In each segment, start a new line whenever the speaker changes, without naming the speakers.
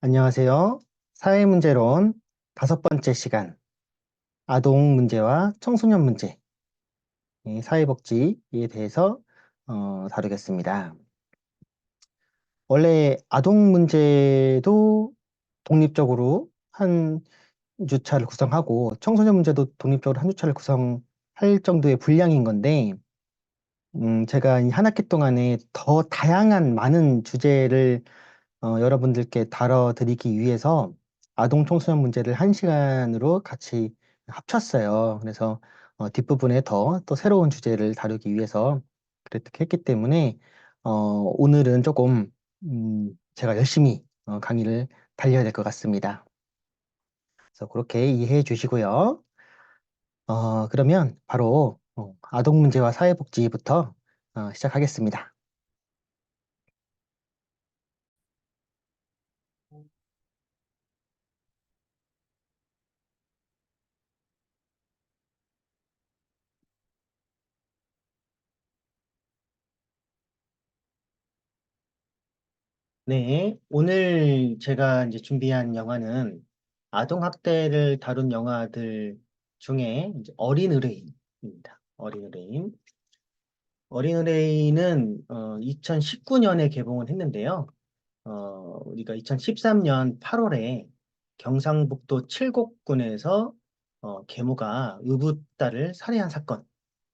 안녕하세요. 사회문제론 다섯 번째 시간, 아동 문제와 청소년 문제, 사회복지에 대해서 다루겠습니다. 원래 아동 문제도 독립적으로 한 주차를 구성하고 청소년 문제도 독립적으로 한 주차를 구성할 정도의 분량인 건데, 제가 이 한 학기 동안에 더 다양한 많은 주제를 여러분들께 다뤄드리기 위해서 아동 청소년 문제를 한 시간으로 같이 합쳤어요. 그래서 뒷부분에 더 또 새로운 주제를 다루기 위해서 그렇게 했기 때문에 오늘은 조금 제가 열심히 강의를 달려야 될 것 같습니다. 그래서 그렇게 이해해 주시고요. 그러면 바로 아동 문제와 사회복지부터 시작하겠습니다. 네, 오늘 제가 이제 준비한 영화는 아동학대를 다룬 영화들 중에 이제 어린 의뢰인입니다. 어린 의뢰인. 어린 의뢰인은 2019년에 개봉을 했는데요. 우리가 2013년 8월에 경상북도 칠곡군에서 계모가 의붓딸을 살해한 사건,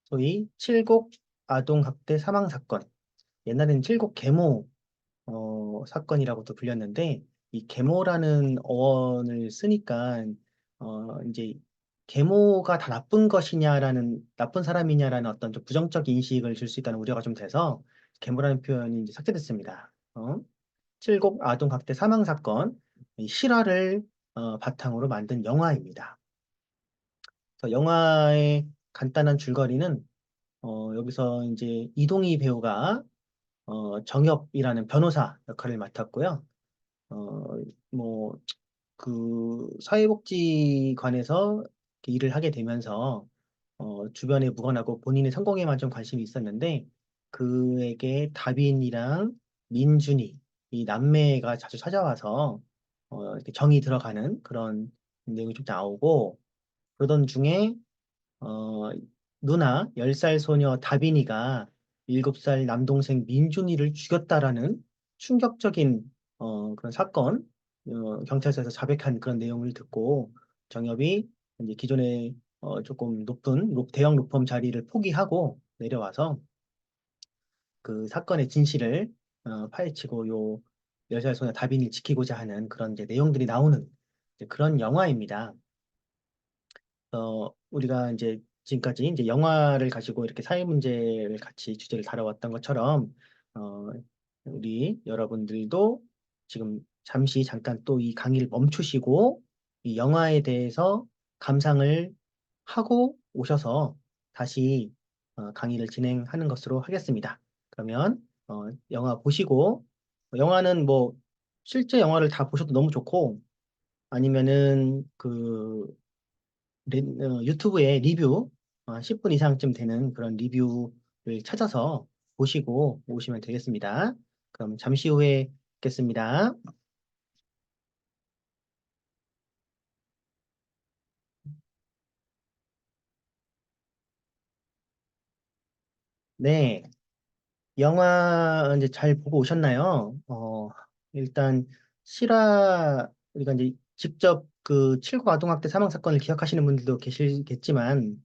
소위 칠곡 아동학대 사망 사건, 옛날에는 칠곡 계모 사건이라고도 불렸는데, 이 계모라는 어원을 쓰니까, 이제, 계모가 다 나쁜 것이냐라는, 나쁜 사람이냐라는 어떤 좀 부정적 인식을 줄 수 있다는 우려가 좀 돼서, 계모라는 표현이 이제 삭제됐습니다. 칠곡 아동학대 사망 사건, 이 실화를 바탕으로 만든 영화입니다. 그래서 영화의 간단한 줄거리는, 여기서 이제 이동희 배우가 정엽이라는 변호사 역할을 맡았고요. 어, 뭐, 사회복지관에서 이렇게 일을 하게 되면서, 주변에 묵어나고 본인의 성공에만 좀 관심이 있었는데, 그에게 다빈이랑 민준이, 이 남매가 자주 찾아와서, 이렇게 정이 들어가는 그런 내용이 좀 나오고, 그러던 중에 어, 누나 10살 소녀 다빈이가 7살 남동생 민준이를 죽였다라는 충격적인 그런 사건, 경찰서에서 자백한 그런 내용을 듣고 정엽이 이제 기존에 조금 높은 대형 로펌 자리를 포기하고 내려와서 그 사건의 진실을 파헤치고 요 10살 소녀 다빈이를 지키고자 하는 그런 이제 내용들이 나오는 이제 그런 영화입니다. 우리가 이제 지금까지 이제 영화를 가지고 이렇게 사회 문제를 같이 주제를 다뤄왔던 것처럼, 어, 우리 여러분들도 지금 잠시 잠깐 또 이 강의를 멈추시고 이 영화에 대해서 감상을 하고 오셔서 다시 강의를 진행하는 것으로 하겠습니다. 그러면 영화 보시고, 영화는 뭐 실제 영화를 다 보셔도 너무 좋고, 아니면은 유튜브에 리뷰 10분 이상쯤 되는 그런 리뷰를 찾아서 보시고 오시면 되겠습니다. 그럼 잠시 후에 뵙겠습니다. 네, 영화 이제 잘 보고 오셨나요? 일단 우리가 이제 직접 그 칠구 아동학대 사망 사건을 기억하시는 분들도 계시겠지만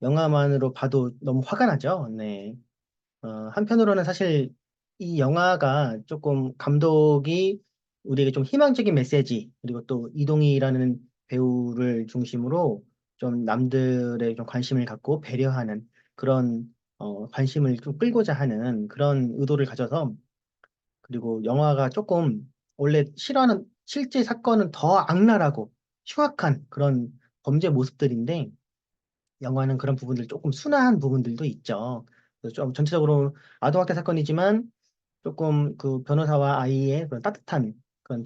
영화만으로 봐도 너무 화가 나죠. 네. 한편으로는 사실 이 영화가 조금 감독이 우리에게 좀 희망적인 메시지, 그리고 또 이동희라는 배우를 중심으로 좀 남들의 좀 관심을 갖고 배려하는 그런 관심을 좀 끌고자 하는 그런 의도를 가져서, 그리고 영화가 조금 원래 실화는 실제 사건은 더 악랄하고 흉악한 그런 범죄 모습들인데 영화는 그런 부분들 조금 순화한 부분들도 있죠. 그래서 좀 전체적으로 아동학대 사건이지만 조금 그 변호사와 아이의 그런 따뜻한 그런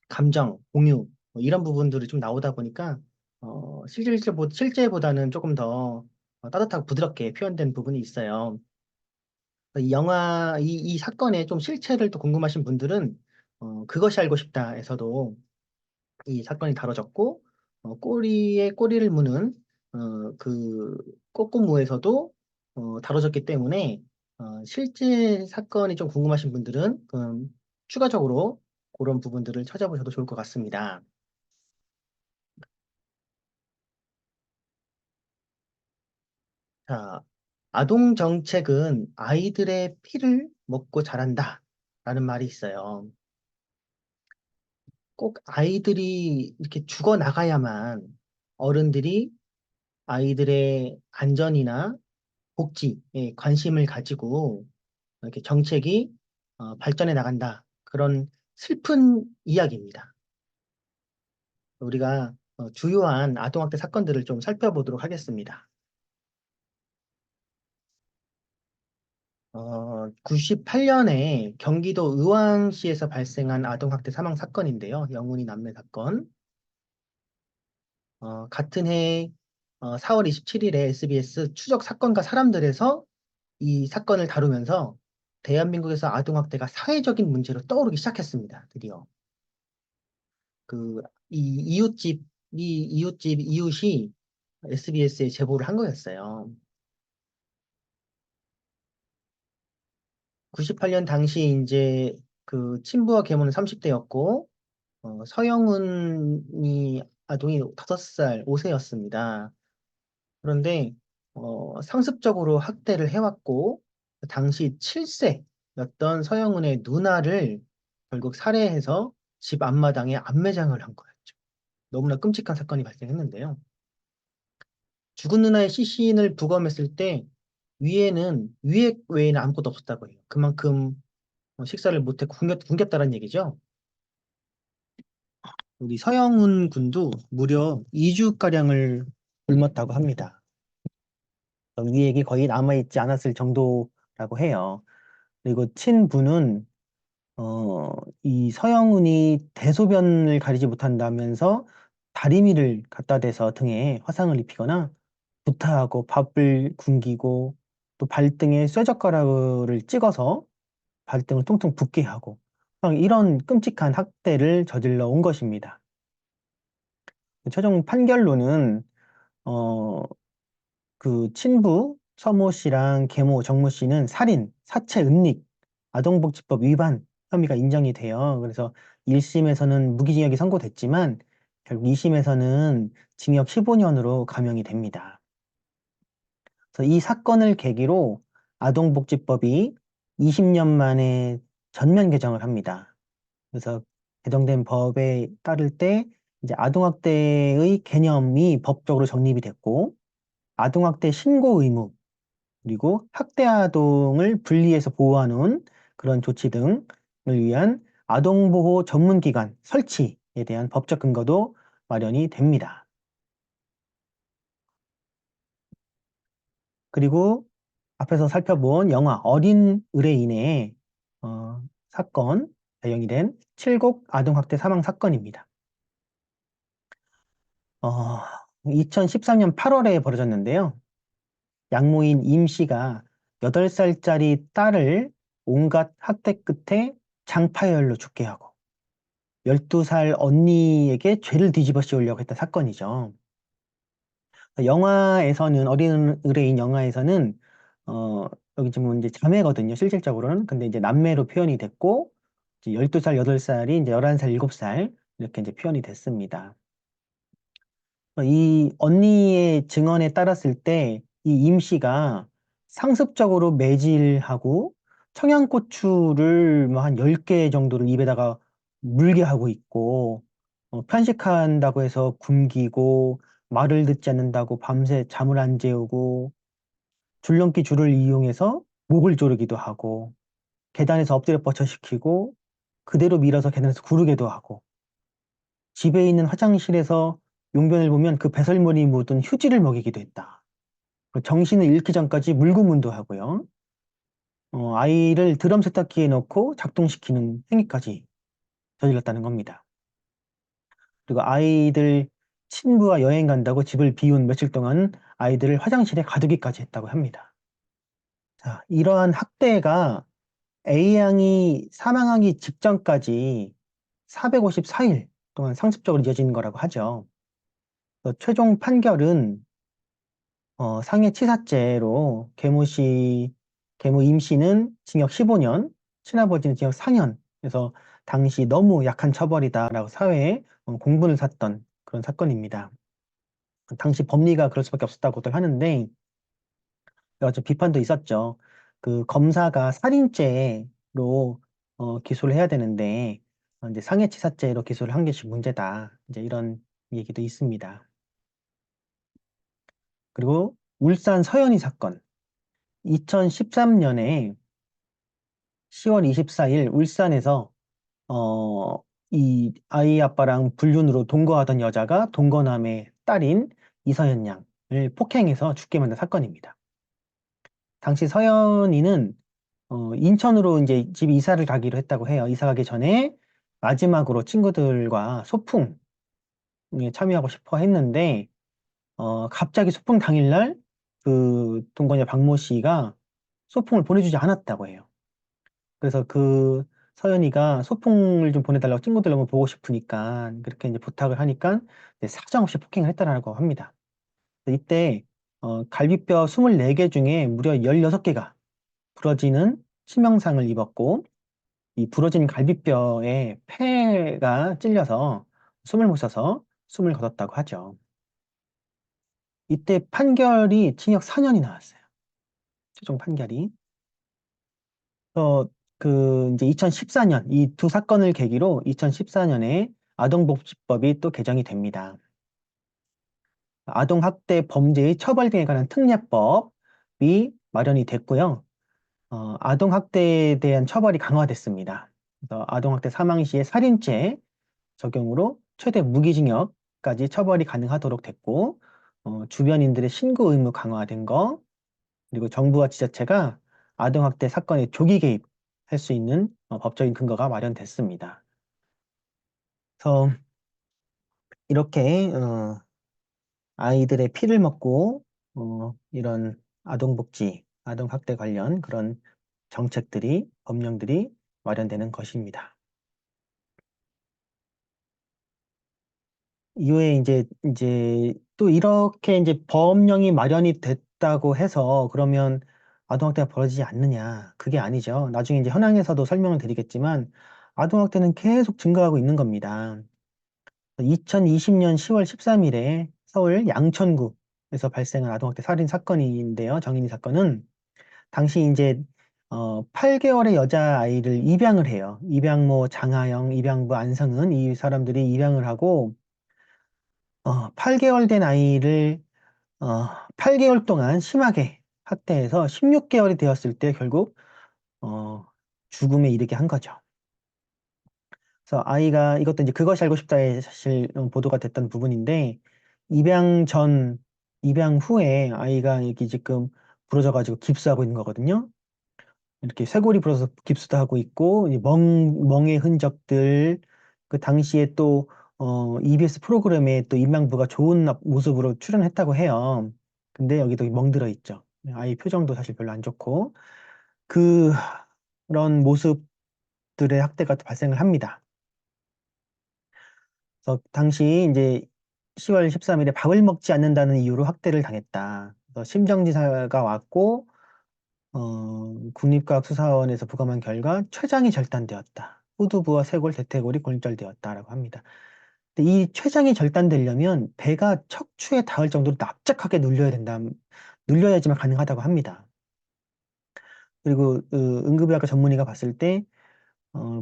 감정, 공유 뭐 이런 부분들이 좀 나오다 보니까 실제보다는 조금 더 따뜻하고 부드럽게 표현된 부분이 있어요. 이 사건의 좀 실체를 또 궁금하신 분들은 그것이 알고 싶다에서도 이 사건이 다뤄졌고, 꼬리에 꼬리를 무는 그 꼬꼬무에서도 다뤄졌기 때문에 실제 사건이 좀 궁금하신 분들은 추가적으로 그런 부분들을 찾아보셔도 좋을 것 같습니다. 자, 아동 정책은 아이들의 피를 먹고 자란다 라는 말이 있어요. 꼭 아이들이 이렇게 죽어 나가야만 어른들이 아이들의 안전이나 복지에 관심을 가지고 이렇게 정책이 발전해 나간다. 그런 슬픈 이야기입니다. 우리가 주요한 아동학대 사건들을 좀 살펴보도록 하겠습니다. 98년에 경기도 의왕시에서 발생한 아동학대 사망 사건인데요. 영훈이 남매 사건. 같은 해 4월 27일에 SBS 추적 사건과 사람들에서 이 사건을 다루면서 대한민국에서 아동학대가 사회적인 문제로 떠오르기 시작했습니다. 드디어. 그, 이웃이 SBS에 제보를 한 거였어요. 98년 당시 이제 그 친부와 계모는 30대였고, 서영은이 아동이 5살, 5세였습니다. 그런데, 상습적으로 학대를 해왔고, 당시 7세였던 서영은의 누나를 결국 살해해서 집 앞마당에 암매장을 한 거였죠. 너무나 끔찍한 사건이 발생했는데요. 죽은 누나의 시신을 부검했을 때 위에 외에는 아무것도 없었다고 해요. 그만큼 식사를 못했고 굶겼다는 얘기죠. 우리 서영은 군도 무려 2주가량을 굶었다고 합니다. 위액이 거의 남아있지 않았을 정도라고 해요. 그리고 친부는 이 서영은이 대소변을 가리지 못한다면서 다리미를 갖다 대서 등에 화상을 입히거나 구타하고 밥을 굶기고 또 발등에 쇠젓가락을 찍어서 발등을 퉁퉁 붓게 하고 이런 끔찍한 학대를 저질러 온 것입니다. 최종 판결로는 어, 그 친부 서모 씨랑 계모 정모 씨는 살인, 사체 은닉, 아동복지법 위반 혐의가 인정이 돼요. 그래서 1심에서는 무기징역이 선고됐지만 결국 2심에서는 징역 15년으로 감형이 됩니다. 그래서 이 사건을 계기로 아동복지법이 20년 만에 전면 개정을 합니다. 그래서 개정된 법에 따를 때 이제 아동학대의 개념이 법적으로 정립이 됐고 아동학대 신고 의무 그리고 학대 아동을 분리해서 보호하는 그런 조치 등을 위한 아동보호 전문기관 설치에 대한 법적 근거도 마련이 됩니다. 그리고 앞에서 살펴본 영화 어린 의뢰인의 사건 배경이 된 칠곡 아동학대 사망 사건입니다. 2013년 8월에 벌어졌는데요. 양모인 임 씨가 8살짜리 딸을 온갖 학대 끝에 장파열로 죽게 하고 12살 언니에게 죄를 뒤집어 씌우려고 했던 사건이죠. 영화에서는 어린 의뢰인 영화에서는 어, 여기 지금 이제 자매거든요. 실질적으로는. 근데 이제 남매로 표현이 됐고 이제 12살, 8살이 이제 11살, 7살 이렇게 이제 표현이 됐습니다. 이 언니의 증언에 따랐을 때 이 임씨가 상습적으로 매질하고 청양고추를 뭐 한 10개 정도를 입에다가 물게 하고 있고 편식한다고 해서 굶기고 말을 듣지 않는다고 밤새 잠을 안 재우고 줄넘기 줄을 이용해서 목을 조르기도 하고 계단에서 엎드려 뻗쳐시키고 그대로 밀어서 계단에서 구르게도 하고 집에 있는 화장실에서 용변을 보면 그 배설물이 묻은 휴지를 먹이기도 했다. 정신을 잃기 전까지 물구문도 하고요. 아이를 드럼 세탁기에 넣고 작동시키는 행위까지 저질렀다는 겁니다. 그리고 아이들 친구와 여행 간다고 집을 비운 며칠 동안 아이들을 화장실에 가두기까지 했다고 합니다. 자, 이러한 학대가 A양이 사망하기 직전까지 454일 동안 상습적으로 이어진 거라고 하죠. 최종 판결은 상해치사죄로 계모 임 씨는 징역 15년, 친아버지는 징역 4년. 그래서 당시 너무 약한 처벌이다라고 사회에 공분을 샀던 그런 사건입니다. 당시 법리가 그럴 수밖에 없었다고들 하는데 여러 좀 비판도 있었죠. 그 검사가 살인죄로 기소를 해야 되는데 이제 상해치사죄로 기소를 한 것이 문제다. 이제 이런 얘기도 있습니다. 그리고 울산 서현이 사건. 2013년에 10월 24일 울산에서 이 아이 아빠랑 불륜으로 동거하던 여자가 동거남의 딸인 이서연 양을 폭행해서 죽게 만든 사건입니다. 당시 서연이는 인천으로 이제 집 이사를 가기로 했다고 해요. 이사 가기 전에 마지막으로 친구들과 소풍에 참여하고 싶어 했는데 갑자기 소풍 당일날 그 동거녀 박모 씨가 소풍을 보내주지 않았다고 해요. 그래서 그 서연이가 소풍을 좀 보내달라고 친구들 너무 보고 싶으니까 그렇게 이제 부탁을 하니까 이제 사정없이 폭행을 했다라고 합니다. 이때 갈비뼈 24개 중에 무려 16개가 부러지는 치명상을 입었고 이 부러진 갈비뼈에 폐가 찔려서 숨을 못 쉬어서 숨을 거뒀다고 하죠. 이때 판결이 징역 4년이 나왔어요. 최종 판결이. 이제 2014년, 이 두 사건을 계기로 2014년에 아동복지법이 또 개정이 됩니다. 아동학대 범죄의 처벌 등에 관한 특례법이 마련이 됐고요. 아동학대에 대한 처벌이 강화됐습니다. 그래서 아동학대 사망 시의 살인죄 적용으로 최대 무기징역까지 처벌이 가능하도록 됐고, 주변인들의 신고 의무 강화된 거, 그리고 정부와 지자체가 아동학대 사건에 조기 개입할 수 있는 법적인 근거가 마련됐습니다. 그래서 이렇게 아이들의 피를 먹고 이런 아동복지, 아동학대 관련 그런 정책들이, 법령들이 마련되는 것입니다. 이후에 이제 또 이렇게 이제 법령이 마련이 됐다고 해서 그러면 아동학대가 벌어지지 않느냐? 그게 아니죠. 나중에 이제 현황에서도 설명을 드리겠지만 아동학대는 계속 증가하고 있는 겁니다. 2020년 10월 13일에 서울 양천구에서 발생한 아동학대 살인 사건인데요. 정인이 사건은 당시 이제 8개월의 여자아이를 입양을 해요. 입양모 장하영, 입양부 안성은 이 사람들이 입양을 하고 8개월 된 아이를 8개월 동안 심하게 학대해서 16개월이 되었을 때 결국 어, 죽음에 이르게 한 거죠. 그래서 아이가 이것도 이제 그것이 알고 싶다에 사실 보도가 됐던 부분인데 입양 전, 입양 후에 아이가 이렇게 지금 부러져가지고 깁스하고 있는 거거든요. 이렇게 쇄골이 부러져서 깁스도 하고 있고 이 멍의 흔적들 그 당시에 또 EBS 프로그램에 또 임양부가 좋은 모습으로 출연했다고 해요. 근데 여기도 멍들어 있죠. 아이 표정도 사실 별로 안 좋고 그런 모습들의 학대가 또 발생을 합니다. 그래서 당시 이제 10월 13일에 밥을 먹지 않는다는 이유로 학대를 당했다. 그래서 심정지사가 왔고 국립과학수사원에서 부검한 결과 췌장이 절단되었다. 후두부와 쇄골, 대퇴골이 골절되었다라고 합니다. 근데 이 췌장이 절단되려면 배가 척추에 닿을 정도로 납작하게 눌려야지만 가능하다고 합니다. 그리고 응급의학과 전문의가 봤을 때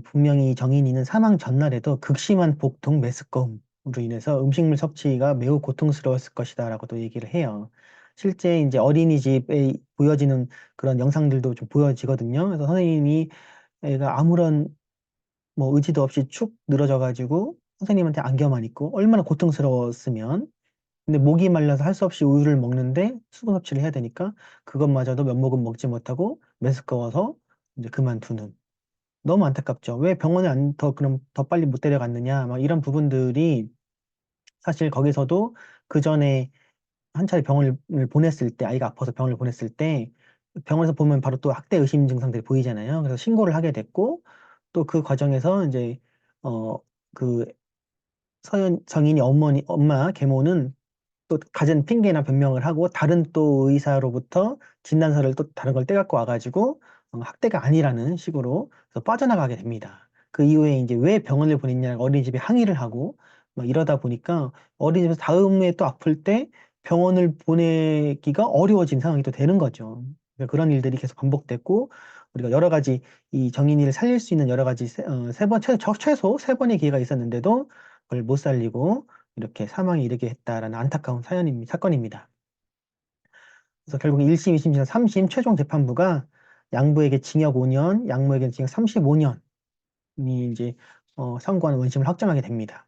분명히 정인이는 사망 전날에도 극심한 복통, 메스꺼움으로 인해서 음식물 섭취가 매우 고통스러웠을 것이다라고도 얘기를 해요. 실제 이제 어린이집에 보여지는 그런 영상들도 좀 보여지거든요. 그래서 선생님이 애가 아무런 뭐 의지도 없이 축 늘어져가지고 선생님한테 안겨만 있고 얼마나 고통스러웠으면 근데 목이 말라서 할 수 없이 우유를 먹는데 수분 섭취를 해야 되니까 그것마저도 몇 모금 먹지 못하고 메스꺼워서 이제 그만두는 너무 안타깝죠. 왜 병원에 그럼 더 빨리 못 데려갔느냐 막 이런 부분들이 사실 거기서도 그 전에 한 차례 병원을 보냈을 때 아이가 아파서 병원을 보냈을 때 병원에서 보면 바로 또 학대 의심 증상들이 보이잖아요. 그래서 신고를 하게 됐고, 또 그 과정에서 이제, 그 서현 정인이 엄마 계모는 또 갖은 핑계나 변명을 하고 다른 또 의사로부터 진단서를 또 다른 걸 떼갖고 와가지고 학대가 아니라는 식으로 그래서 빠져나가게 됩니다. 그 이후에 이제 왜 병원을 보냈냐 어린이집에 항의를 하고 막 이러다 보니까 어린이집에서 다음에 또 아플 때 병원을 보내기가 어려워진 상황이 또 되는 거죠. 그러니까 그런 일들이 계속 반복됐고 우리가 여러 가지 이 정인이를 살릴 수 있는 여러 가지 세 번, 최소 세 번의 기회가 있었는데도 그걸 못 살리고 이렇게 사망에 이르게 했다라는 안타까운 사건입니다. 그래서 결국 1심, 2심, 3심 최종 재판부가 양부에게 징역 5년, 양모에게 징역 35년이 이제 선고한 원심을 확정하게 됩니다.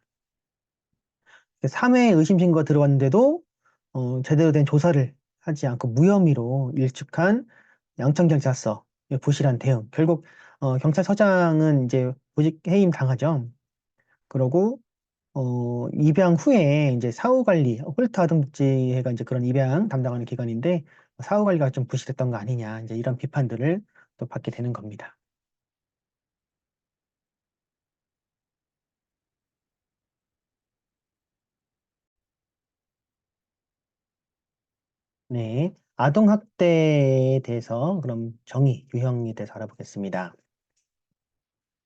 3회 의심 신고가 들어왔는데도 제대로 된 조사를 하지 않고 무혐의로 일축한 양천경찰서 부실한 대응. 결국 경찰서장은 이제 보직 해임 당하죠. 그러고 입양 후에 이제 사후관리, 홀트아동복지회가 이제 그런 입양 담당하는 기관인데 사후관리가 좀 부실했던 거 아니냐 이제 이런 비판들을 또 받게 되는 겁니다. 네, 아동학대에 대해서 그럼 정의, 유형에 대해서 알아보겠습니다.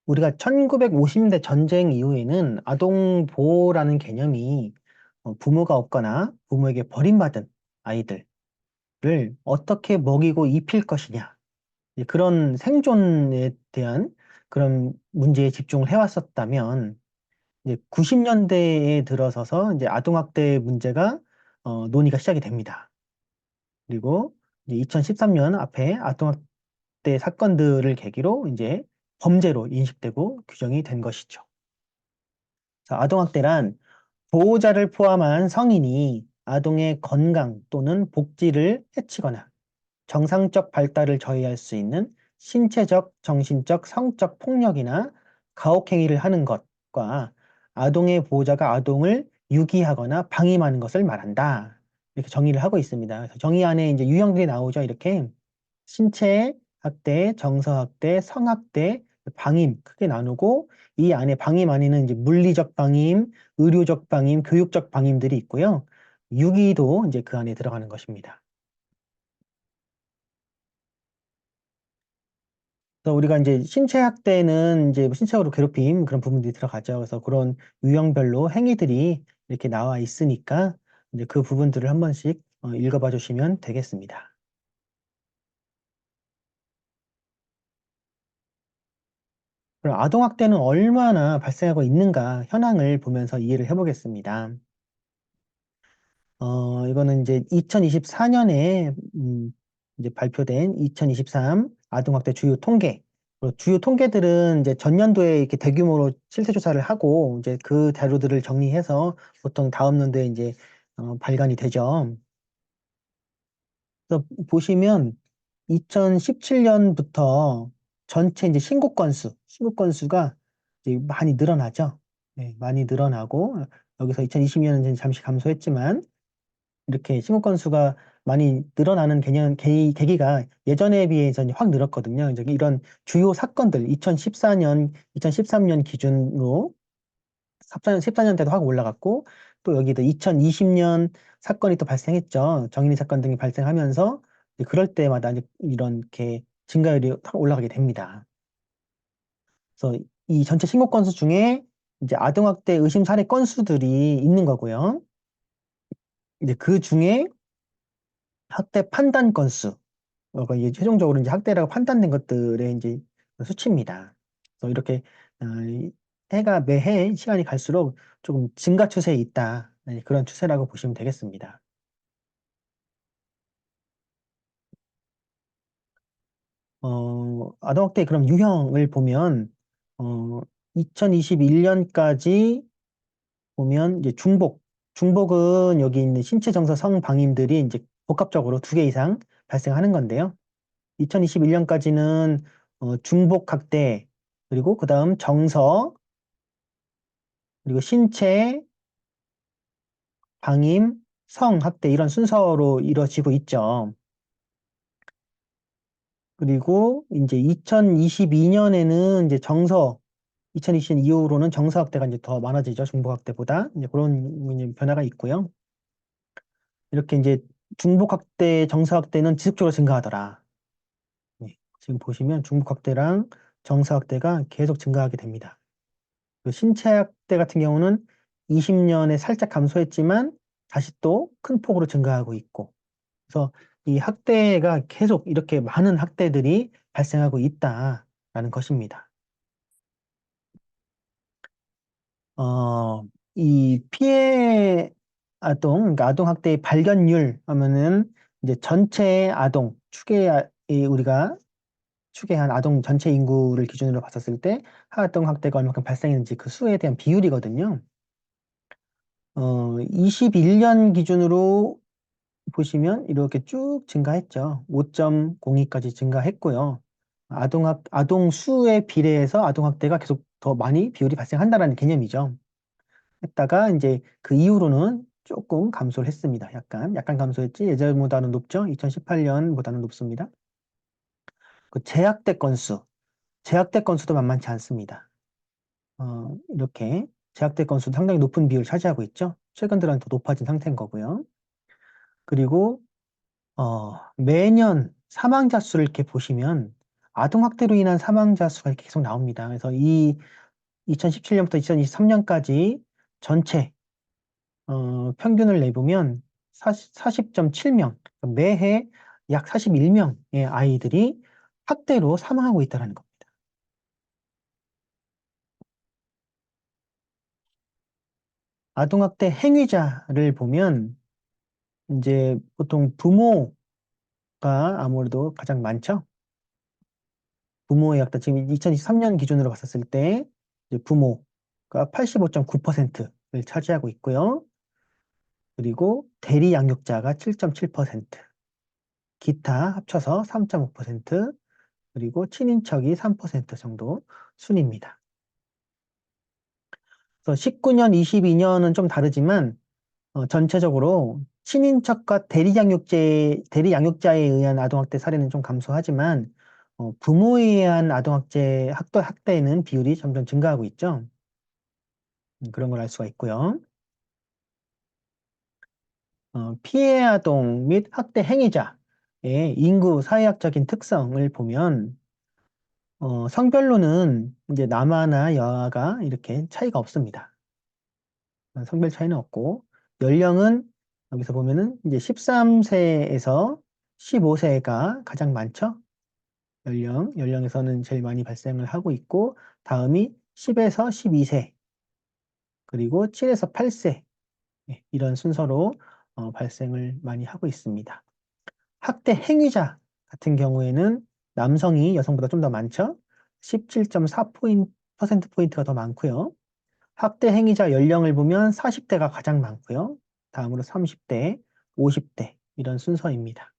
우리가 1950년대 전쟁 이후에는 아동보호라는 개념이 부모가 없거나 부모에게 버림받은 아이들을 어떻게 먹이고 입힐 것이냐 이제 그런 생존에 대한 그런 문제에 집중을 해왔었다면, 이제 90년대에 들어서서 이제 아동학대 문제가 논의가 시작이 됩니다. 그리고 이제 2013년 앞에 아동학대 사건들을 계기로 이제 범죄로 인식되고 규정이 된 것이죠. 자, 아동학대란 보호자를 포함한 성인이 아동의 건강 또는 복지를 해치거나 정상적 발달을 저해할 수 있는 신체적, 정신적, 성적 폭력이나 가혹행위를 하는 것과 아동의 보호자가 아동을 유기하거나 방임하는 것을 말한다. 이렇게 정의를 하고 있습니다. 그래서 정의 안에 이제 유형들이 나오죠. 이렇게 신체 학대, 정서 학대, 성학대, 방임 크게 나누고 이 안에 방임 안에는 이제 물리적 방임, 의료적 방임, 교육적 방임들이 있고요. 유기도 이제 그 안에 들어가는 것입니다. 그래서 우리가 이제 신체 학대는 이제 신체적으로 괴롭힘 그런 부분들이 들어가죠. 그래서 그런 유형별로 행위들이 이렇게 나와 있으니까 이제 그 부분들을 한 번씩 읽어봐 주시면 되겠습니다. 그럼 아동학대는 얼마나 발생하고 있는가 현황을 보면서 이해를 해보겠습니다. 이거는 이제 2024년에 이제 발표된 2023 아동학대 주요 통계. 주요 통계들은 이제 전년도에 이렇게 대규모로 실태 조사를 하고 이제 그 자료들을 정리해서 보통 다음 년도에 이제 발간이 되죠. 그래서 보시면 2017년부터 전체 이제 신고 건수가 이제 많이 늘어나죠. 네, 많이 늘어나고 여기서 2020년은 잠시 감소했지만 이렇게 신고 건수가 많이 늘어나는 계기가 예전에 비해서 이제 확 늘었거든요. 이제 이런 주요 사건들 2014년, 2013년 기준으로 14년 때도 확 올라갔고 또 여기도 2020년 사건이 또 발생했죠. 정인이 사건 등이 발생하면서 이제 그럴 때마다 이제 이렇게 증가율이 확 올라가게 됩니다. 그래서 이 전체 신고 건수 중에 이제 아동학대 의심 사례 건수들이 있는 거고요. 이제 그 중에 학대 판단 건수, 이게 최종적으로 이제 학대라고 판단된 것들의 이제 수치입니다. 그래서 이렇게 이 해가 매해 시간이 갈수록 조금 증가 추세에 있다. 네, 그런 추세라고 보시면 되겠습니다. 아동학대 그럼 유형을 보면 어, 2021년까지 보면 이제 중복은 여기 있는 신체 정서 성방임들이 이제 복합적으로 두 개 이상 발생하는 건데요. 2021년까지는 중복 학대, 그리고 그 다음 정서, 그리고 신체, 방임, 성 학대 이런 순서로 이루어지고 있죠. 그리고 이제 2022년에는 이제 2020년 이후로는 정서학대가 이제 더 많아지죠. 중복학대보다. 이제 그런 이제 변화가 있고요. 이렇게 이제 중복학대, 정서학대는 지속적으로 증가하더라. 네, 지금 보시면 중복학대랑 정서학대가 계속 증가하게 됩니다. 그 신체학대 같은 경우는 20년에 살짝 감소했지만 다시 또 큰 폭으로 증가하고 있고. 그래서 이 학대가 계속 이렇게 많은 학대들이 발생하고 있다라는 것입니다. 어, 이 피해 그러니까 아동 학대의 발견율 하면은 이제 전체 아동, 우리가 추계한 아동 전체 인구를 기준으로 봤었을 때 아동 학대가 얼마큼 발생했는지 그 수에 대한 비율이거든요. 21년 기준으로 보시면 이렇게 쭉 증가했죠. 5.02까지 증가했고요. 아동 수에 비례해서 아동 학대가 계속 더 많이 비율이 발생한다라는 개념이죠. 했다가 이제 그 이후로는 조금 감소를 했습니다. 약간 감소했지 예전보다는 높죠. 2018년보다는 높습니다. 그 재학대 건수도 만만치 않습니다. 이렇게 재학대 건수도 상당히 높은 비율을 차지하고 있죠. 최근 들어는 더 높아진 상태인 거고요. 그리고 매년 사망자 수를 이렇게 보시면 아동학대로 인한 사망자 수가 이렇게 계속 나옵니다. 그래서 이 2017년부터 2023년까지 전체 평균을 내보면 40.7명, 매해 약 41명의 아이들이 학대로 사망하고 있다는 겁니다. 아동학대 행위자를 보면 이제 보통 부모가 아무래도 가장 많죠. 부모의 학대, 지금 2023년 기준으로 봤었을 때 이제 부모가 85.9%를 차지하고 있고요. 그리고 대리 양육자가 7.7%, 기타 합쳐서 3.5%, 그리고 친인척이 3% 정도 순입니다. 그래서 19년, 22년은 좀 다르지만 전체적으로 친인척과 대리 양육자에 의한 아동학대 사례는 좀 감소하지만 부모에 의한 학대는 비율이 점점 증가하고 있죠. 그런 걸 알 수가 있고요. 피해 아동 및 학대 행위자의 인구 사회학적인 특성을 보면 성별로는 이제 남아나 여아가 이렇게 차이가 없습니다. 성별 차이는 없고 연령은 여기서 보면은 이제 13세에서 15세가 가장 많죠. 연령에서는 제일 많이 발생을 하고 있고 다음이 10에서 12세 그리고 7에서 8세 이런 순서로 발생을 많이 하고 있습니다. 학대 행위자 같은 경우에는 남성이 여성보다 좀 더 많죠. 17.4%포인트가 더 많고요. 학대 행위자 연령을 보면 40대가 가장 많고요. 다음으로 30대, 50대 이런 순서입니다.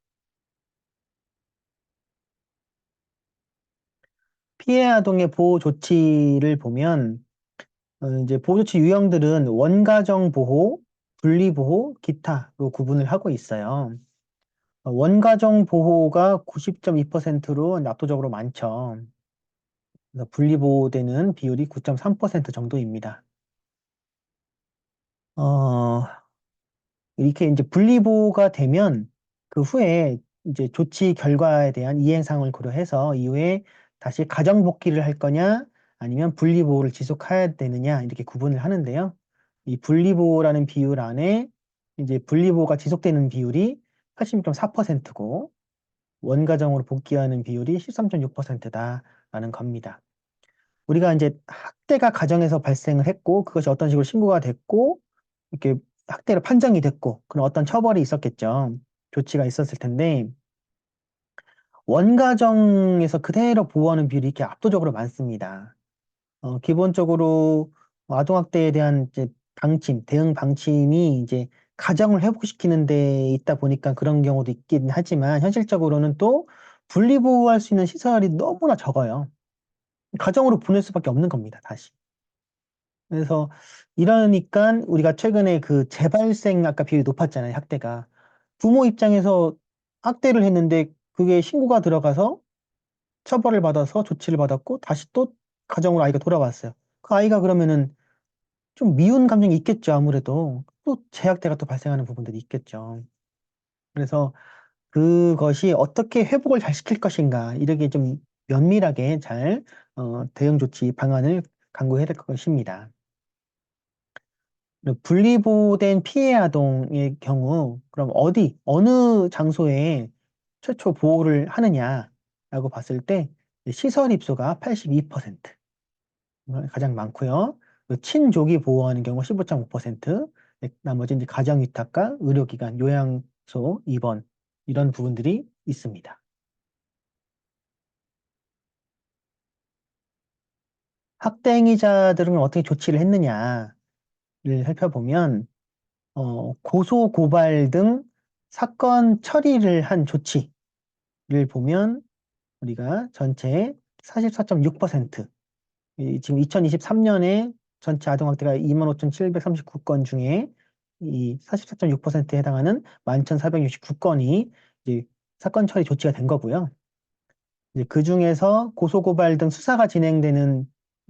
피해 아동의 보호 조치를 보면 이제 보호 조치 유형들은 원가정 보호, 분리 보호, 기타로 구분을 하고 있어요. 원가정 보호가 90.2%로 압도적으로 많죠. 그래서 분리 보호되는 비율이 9.3% 정도입니다. 어, 이렇게 이제 분리보호가 되면 그 후에 이제 조치 결과에 대한 이행상을 고려해서 이후에 다시 가정 복귀를 할 거냐 아니면 분리보호를 지속해야 되느냐 이렇게 구분을 하는데요. 이 분리보호라는 비율 안에 이제 분리보호가 지속되는 비율이 86.4%고 원가정으로 복귀하는 비율이 13.6%다라는 겁니다. 우리가 이제 학대가 가정에서 발생을 했고 그것이 어떤 식으로 신고가 됐고 이렇게 학대로 판정이 됐고 그런 어떤 처벌이 있었겠죠. 조치가 있었을 텐데 원가정에서 그대로 보호하는 비율이 이렇게 압도적으로 많습니다. 기본적으로 아동학대에 대한 이제 대응 방침이 이제 가정을 회복시키는 데 있다 보니까 그런 경우도 있긴 하지만 현실적으로는 또 분리보호할 수 있는 시설이 너무나 적어요. 가정으로 보낼 수밖에 없는 겁니다, 다시. 그래서 이러니까 우리가 최근에 그 재발생 아까 비율이 높았잖아요, 학대가. 부모 입장에서 학대를 했는데 그게 신고가 들어가서 처벌을 받아서 조치를 받았고 다시 또 가정으로 아이가 돌아왔어요. 그 아이가 그러면은 좀 미운 감정이 있겠죠. 아무래도 또 제약대가 또 발생하는 부분들이 있겠죠. 그래서 그것이 어떻게 회복을 잘 시킬 것인가 이렇게 좀 면밀하게 잘 대응 조치 방안을 강구해야 될 것입니다. 분리보호된 피해 아동의 경우 그럼 어느 장소에 최초 보호를 하느냐라고 봤을 때 시설 입소가 82% 가장 많고요. 친조기 보호하는 경우 15.5%, 나머지 이제 가정위탁과 의료기관, 요양소 입원 이런 부분들이 있습니다. 학대 행위자들은 어떻게 조치를 했느냐를 살펴보면 고소 고발 등 사건 처리를 한 조치를 보면 우리가 전체 44.6%, 지금 2023년에 전체 아동학대가 25,739건 중에 이 44.6%에 해당하는 11,469건이 이제 사건 처리 조치가 된 거고요. 이제 그 중에서 고소고발 등 수사가 진행되는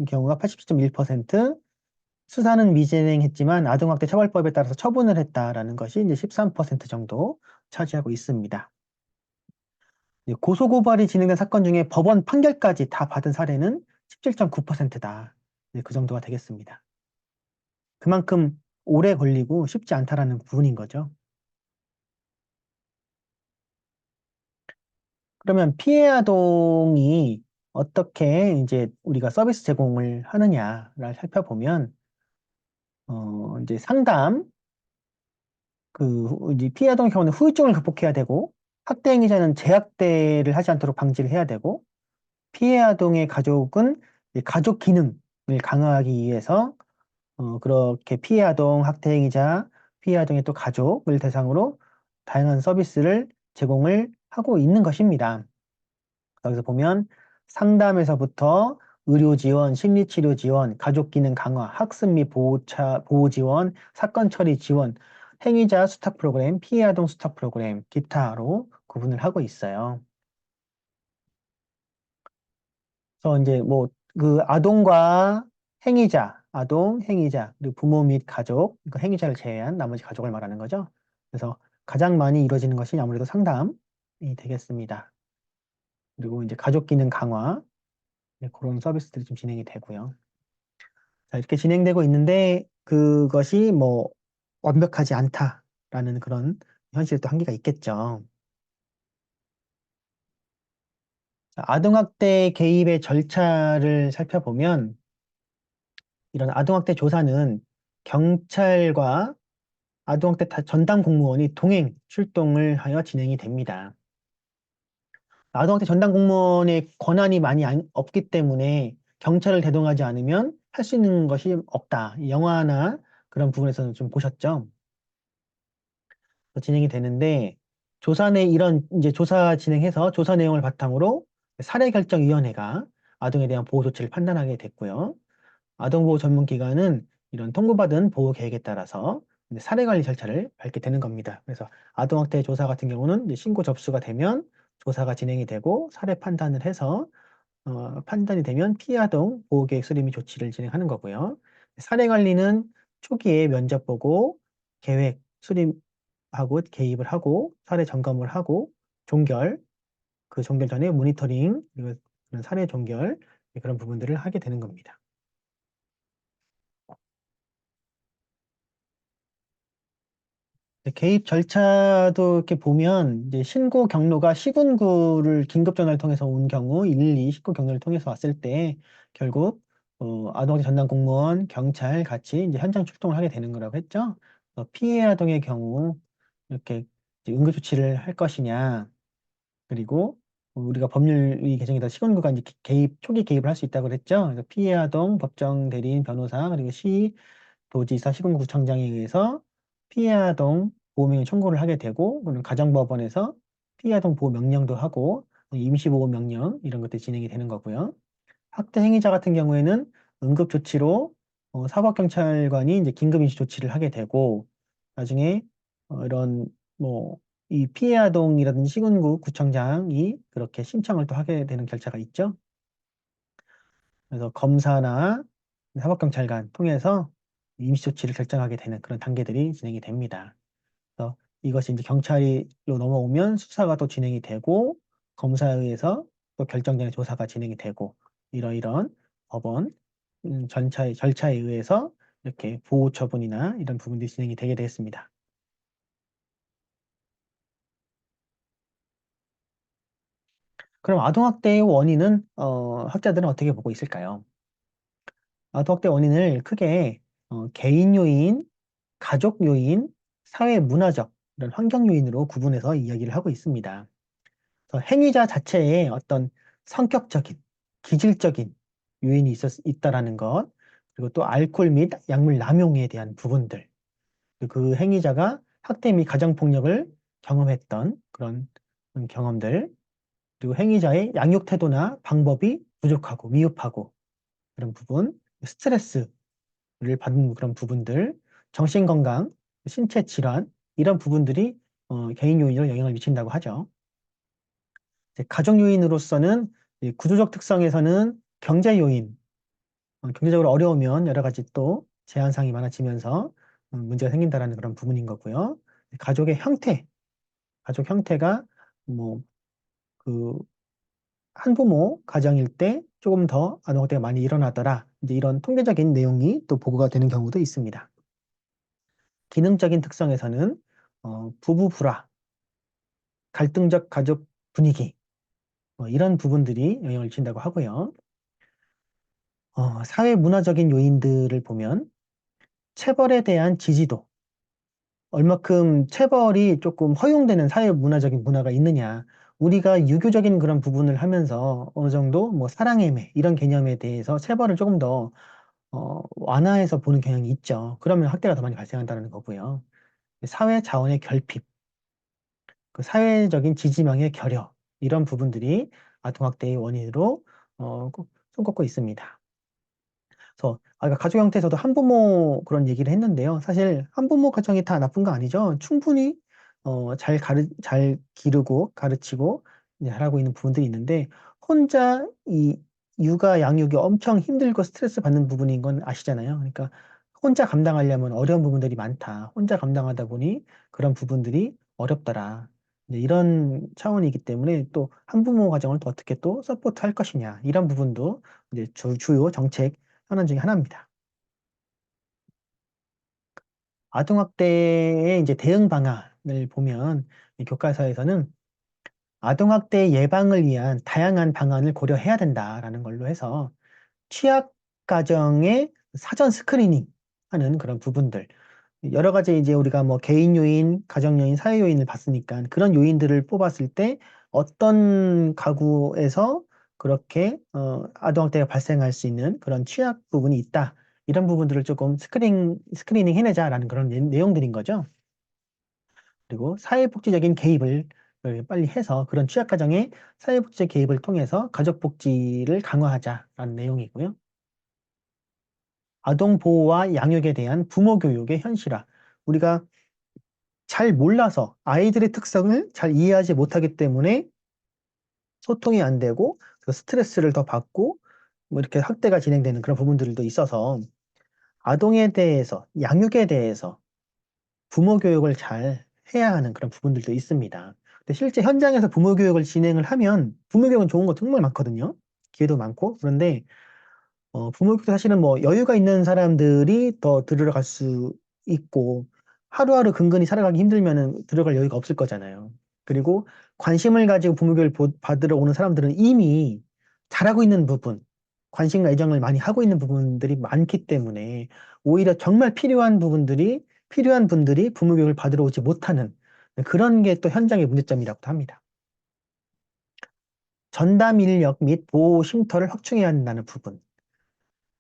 경우가 87.1%, 수사는 미진행했지만 아동학대 처벌법에 따라서 처분을 했다라는 것이 이제 13% 정도 차지하고 있습니다. 고소고발이 진행된 사건 중에 법원 판결까지 다 받은 사례는 17.9%다. 그 정도가 되겠습니다. 그만큼 오래 걸리고 쉽지 않다라는 부분인 거죠. 그러면 피해 아동이 어떻게 이제 우리가 서비스 제공을 하느냐를 살펴보면, 이제 상담, 이제 피해 아동의 경우는 후유증을 극복해야 되고, 학대 행위자는 재학대를 하지 않도록 방지를 해야 되고, 피해 아동의 가족은 이제 가족 기능을 강화하기 위해서 그렇게 피해 아동, 학대 행위자, 피해 아동의 또 가족을 대상으로 다양한 서비스를 제공을 하고 있는 것입니다. 여기서 보면 상담에서부터 의료 지원, 심리 치료 지원, 가족 기능 강화, 학습 및 보호 지원, 사건 처리 지원, 행위자 수탁 프로그램, 피해 아동 수탁 프로그램, 기타로 구분을 하고 있어요. 그래서 이제 뭐 그 아동과 행위자, 아동, 행위자, 그리고 부모 및 가족, 그 행위자를 제외한 나머지 가족을 말하는 거죠. 그래서 가장 많이 이루어지는 것이 아무래도 상담이 되겠습니다. 그리고 이제 가족 기능 강화, 그런 서비스들이 좀 진행이 되고요. 자, 이렇게 진행되고 있는데 그것이 뭐 완벽하지 않다라는 그런 현실도 한계가 있겠죠. 자, 아동학대 개입의 절차를 살펴보면 이런 아동학대 조사는 경찰과 아동학대 전담 공무원이 동행 출동을 하여 진행이 됩니다. 아동학대 전담 공무원의 권한이 많이 없기 때문에 경찰을 대동하지 않으면 할 수 있는 것이 없다. 영화나 그런 부분에서는 좀 보셨죠? 진행이 되는데 조사 내 이런 이제 조사 진행해서 조사 내용을 바탕으로 사례결정위원회가 아동에 대한 보호 조치를 판단하게 됐고요. 아동보호 전문기관은 이런 통보받은 보호 계획에 따라서 이제 사례관리 절차를 밟게 되는 겁니다. 그래서 아동학대 조사 같은 경우는 이제 신고 접수가 되면 조사가 진행이 되고 사례 판단을 해서 판단이 되면 피해 아동 보호계획 수립 및 조치를 진행하는 거고요. 사례관리는 초기에 면접 보고 계획 수립하고 개입을 하고 사례 점검을 하고 종결, 그 종결 전에 모니터링, 그리고 그런 사례 종결 그런 부분들을 하게 되는 겁니다. 개입 절차도 이렇게 보면 이제 신고 경로가 시군구를 긴급 전화를 통해서 온 경우 112 19 경로를 통해서 왔을 때 결국 아동학대 전담 공무원, 경찰 같이 이제 현장 출동을 하게 되는 거라고 했죠. 피해 아동의 경우 이렇게 이제 응급 조치를 할 것이냐, 그리고 우리가 법률이 개정이 다 시군구가 이제 초기 개입을 할 수 있다고 그랬죠. 그래서 피해 아동, 법정 대리인, 변호사, 그리고 도지사, 시군구청장에 의해서 피해 아동 보호명령 청구를 하게 되고, 또는 가정법원에서 피해 아동 보호 명령도 하고, 임시보호 명령 이런 것들이 진행이 되는 거고요. 학대 행위자 같은 경우에는 응급조치로 사법경찰관이 이제 긴급임시 조치를 하게 되고, 나중에 이런 뭐 이 피해 아동이라든지 시군구 구청장이 그렇게 신청을 또 하게 되는 절차가 있죠. 그래서 검사나 사법경찰관 통해서 임시조치를 결정하게 되는 그런 단계들이 진행이 됩니다. 그래서 이것이 이제 경찰로 넘어오면 수사가 또 진행이 되고 검사에 의해서 또 결정적인 조사가 진행이 되고 이러이런 법원 절차에 의해서 이렇게 보호 처분이나 이런 부분들이 진행이 되게 되었습니다. 그럼 아동학대의 원인은 학자들은 어떻게 보고 있을까요? 아동학대 원인을 크게 개인 요인, 가족 요인, 사회 문화적 이런 환경 요인으로 구분해서 이야기를 하고 있습니다. 그래서 행위자 자체에 어떤 성격적인, 기질적인 요인이 있다라는 것, 그리고 또 알코올 및 약물 남용에 대한 부분들, 그리고 그 행위자가 학대 및 가정폭력을 경험했던 그런 경험들, 그리고 행위자의 양육 태도나 방법이 부족하고 미흡하고 그런 부분, 스트레스를 받는 그런 부분들, 정신건강, 신체 질환 이런 부분들이 개인 요인으로 영향을 미친다고 하죠. 가족 요인으로서는 구조적 특성에서는 경제 요인, 경제적으로 어려우면 여러 가지 또 제한사항이 많아지면서 문제가 생긴다라는 그런 부분인 거고요. 가족의 형태, 가족 형태가 뭐 그 한부모 가정일 때 조금 더 아동학대가 많이 일어나더라. 이제 이런 통계적인 내용이 또 보고가 되는 경우도 있습니다. 기능적인 특성에서는 부부 불화, 갈등적 가족 분위기 이런 부분들이 영향을 미친다고 하고요. 사회 문화적인 요인들을 보면 체벌에 대한 지지도, 얼마큼 체벌이 조금 허용되는 사회 문화적인 문화가 있느냐. 우리가 유교적인 그런 부분을 하면서 어느 정도 뭐 사랑애매 이런 개념에 대해서 체벌을 조금 더 완화해서 보는 경향이 있죠. 그러면 학대가 더 많이 발생한다는 거고요. 사회 자원의 결핍, 그 사회적인 지지망의 결여 이런 부분들이 아동학대의 원인으로 손꼽고 있습니다. 그래서 아까 가족 형태에서도 한부모 그런 얘기를 했는데요. 사실 한부모 가정이 다 나쁜 거 아니죠. 충분히 잘 기르고 가르치고 이제 하라고 있는 부분들이 있는데 혼자 이 육아 양육이 엄청 힘들고 스트레스 받는 부분인 건 아시잖아요. 그러니까 혼자 감당하려면 어려운 부분들이 많다. 혼자 감당하다 보니 그런 부분들이 어렵더라. 이제 이런 차원이기 때문에 또 한부모 가정을 또 어떻게 또 서포트할 것이냐 이런 부분도 이제 주요 정책 현안 중에 하나입니다. 아동학대의 이제 대응 방안을 보면 이 교과서에서는 아동학대 예방을 위한 다양한 방안을 고려해야 된다라는 걸로 해서 취약 가정의 사전 스크리닝 하는 그런 부분들. 여러 가지 이제 우리가 뭐 개인 요인, 가정 요인, 사회 요인을 봤으니까 그런 요인들을 뽑았을 때 어떤 가구에서 그렇게 아동학대가 발생할 수 있는 그런 취약 부분이 있다. 이런 부분들을 조금 스크리닝 해내자라는 그런 내용들인 거죠. 그리고 사회복지적인 개입을 빨리 해서 그런 취약가정의 사회복지적 개입을 통해서 가족복지를 강화하자라는 내용이고요. 아동보호와 양육에 대한 부모교육의 현실화. 우리가 잘 몰라서 아이들의 특성을 잘 이해하지 못하기 때문에 소통이 안 되고 스트레스를 더 받고 뭐 이렇게 학대가 진행되는 그런 부분들도 있어서 아동에 대해서, 양육에 대해서 부모 교육을 잘 해야 하는 그런 부분들도 있습니다. 근데 실제 현장에서 부모 교육을 진행을 하면 부모 교육은 좋은 거 정말 많거든요. 기회도 많고. 그런데 부모 교육도 사실은 뭐 여유가 있는 사람들이 더 들으러 갈 수 있고 하루하루 근근히 살아가기 힘들면은 들어갈 여유가 없을 거잖아요. 그리고 관심을 가지고 부모 교육을 받으러 오는 사람들은 이미 잘하고 있는 부분, 관심과 애정을 많이 하고 있는 부분들이 많기 때문에 오히려 정말 필요한 분들이 부모 교육을 받으러 오지 못하는 그런 게 또 현장의 문제점이라고도 합니다. 전담 인력 및 보호 쉼터를 확충해야 한다는 부분.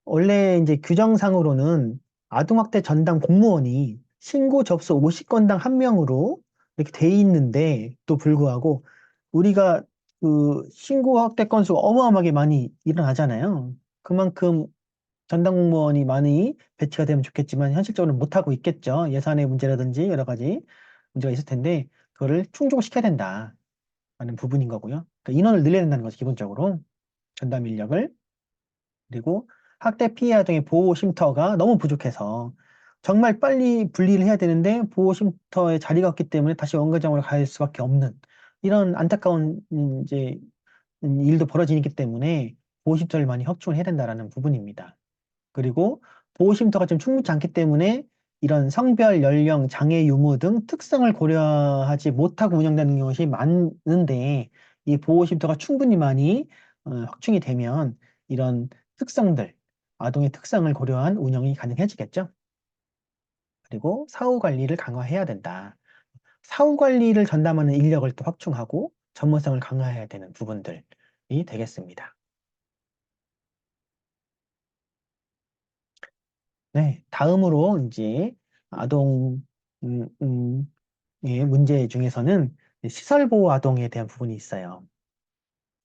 원래 이제 규정상으로는 아동학대 전담 공무원이 신고 접수 50건당 1명으로 이렇게 돼 있는데 또 불구하고 우리가 그 신고 학대 건수가 어마어마하게 많이 일어나잖아요. 그만큼 전담 공무원이 많이 배치가 되면 좋겠지만 현실적으로 못 하고 있겠죠. 예산의 문제라든지 여러 가지 문제가 있을 텐데 그거를 충족시켜야 된다라는 부분인 거고요. 그러니까 인원을 늘려야 된다는 거죠, 기본적으로. 전담 인력을. 그리고 학대 피해 아동의 보호 쉼터가 너무 부족해서 정말 빨리 분리를 해야 되는데 보호 쉼터에 자리가 없기 때문에 다시 원가정으로 갈 수밖에 없는 이런 안타까운 이제 일도 벌어지기 때문에 보호 쉼터를 많이 확충을 해야 된다라는 부분입니다. 그리고 보호 쉼터가 좀 충분치 않기 때문에 이런 성별, 연령, 장애 유무 등 특성을 고려하지 못하고 운영되는 것이 많은데 이 보호 쉼터가 충분히 많이 확충이 되면 이런 특성들, 아동의 특성을 고려한 운영이 가능해지겠죠. 그리고 사후 관리를 강화해야 된다. 사후 관리를 전담하는 인력을 또 확충하고 전문성을 강화해야 되는 부분들이 되겠습니다. 네, 다음으로 이제 아동 음, 음, 의 문제 중에서는 시설보호 아동에 대한 부분이 있어요.